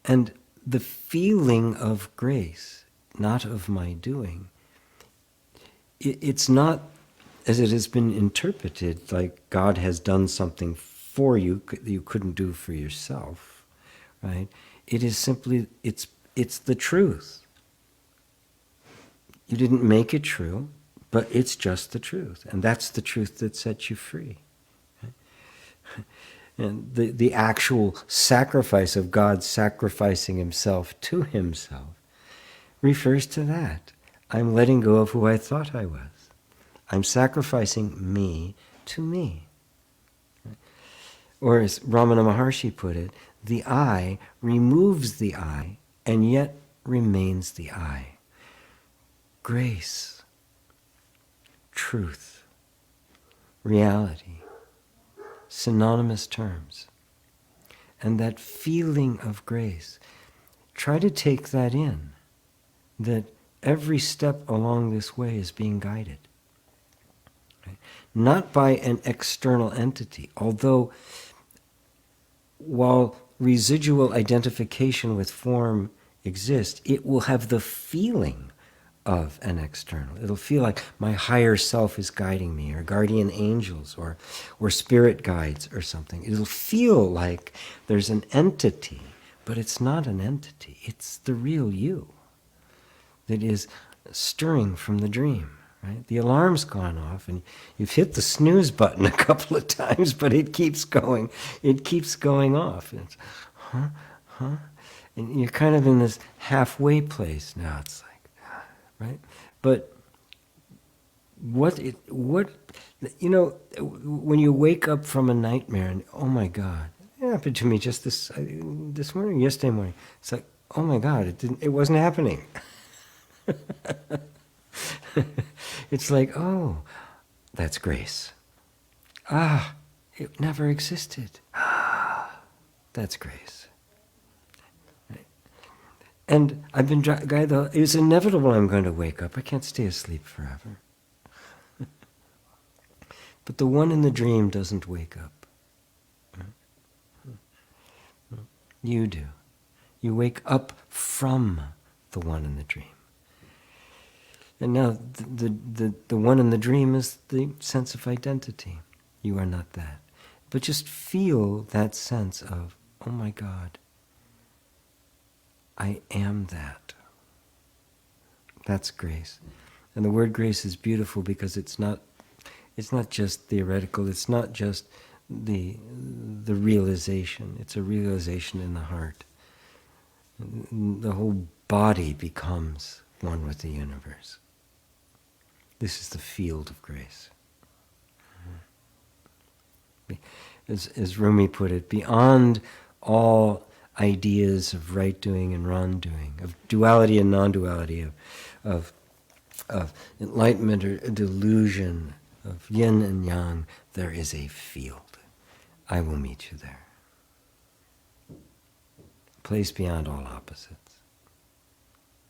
And the feeling of grace, not of my doing, it's not, as it has been interpreted, like God has done something for you that you couldn't do for yourself, right? It is simply, it's the truth. You didn't make it true, but it's just the truth. And that's the truth that sets you free. And the actual sacrifice of God sacrificing himself to himself refers to that. I'm letting go of who I thought I was. I'm sacrificing me to me. Or as Ramana Maharshi put it, the I removes the I and yet remains the I. Grace, truth, reality, synonymous terms. And that feeling of grace, try to take that in, that every step along this way is being guided. Right? Not by an external entity, although while residual identification with form exists, it will have the feeling of an external. It'll feel like my higher self is guiding me, or guardian angels, or spirit guides, or something. It'll feel like there's an entity, but it's not an entity. It's the real you that is stirring from the dream. Right? The alarm's gone off, and you've hit the snooze button a couple of times, but it keeps going. It keeps going off. It's, and you're kind of in this halfway place now. It's like, right? But what when you wake up from a nightmare, and oh my God, it happened to me just this morning, yesterday morning. It's like, oh my God, it wasn't happening. It's like, oh, that's grace. Ah, it never existed. Ah, that's grace. Right? And I've been guided. It's inevitable I'm going to wake up. I can't stay asleep forever. But the one in the dream doesn't wake up. You do. You wake up from the one in the dream. And now the one in the dream is the sense of identity. You are not that. But just feel that sense of, oh my God, I am that. That's grace. And the word grace is beautiful because it's not just theoretical, it's not just the realization, it's a realization in the heart. The whole body becomes one with the universe. This is the field of grace. As Rumi put it, beyond all ideas of right doing and wrong doing, of duality and non-duality, of enlightenment or delusion, of yin and yang, there is a field. I will meet you there. A place beyond all opposites.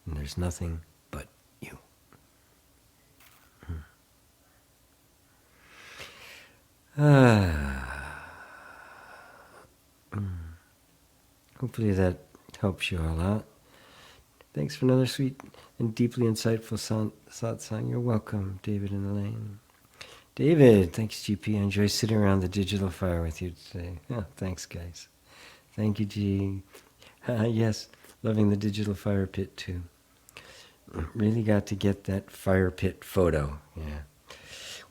And there's nothing but you. Hopefully that helps you all out. Thanks for another sweet and deeply insightful satsang. You're welcome, David and Elaine. David, thanks, GP. I enjoy sitting around the digital fire with you today. Oh, thanks, guys. Thank you, G. Yes, loving the digital fire pit too. Really got to get that fire pit photo. Yeah.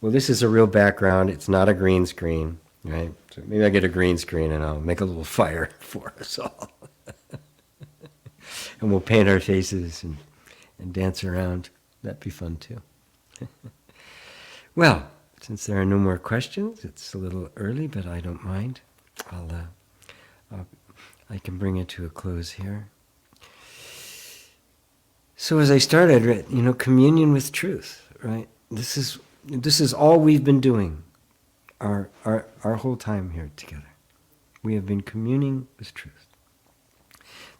Well, this is a real background. It's not a green screen, right? So maybe I get a green screen and I'll make a little fire for us all. And we'll paint our faces and dance around. That'd be fun too. Well, since there are no more questions, it's a little early, but I don't mind. I can bring it to a close here. So as I started, communion with truth, right? This is all we've been doing our whole time here together. We have been communing with truth.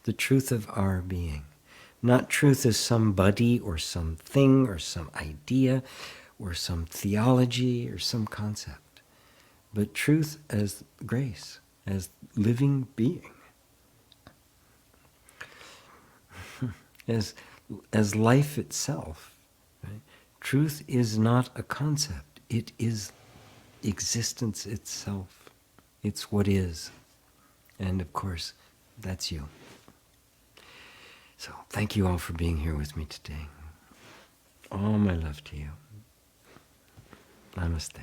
The truth of our being. Not truth as somebody or something or some idea or some theology or some concept, but truth as grace, as living being, as life itself. Right? Truth is not a concept. It is existence itself. It's what is. And of course, that's you. So thank you all for being here with me today. All my love to you. Namaste.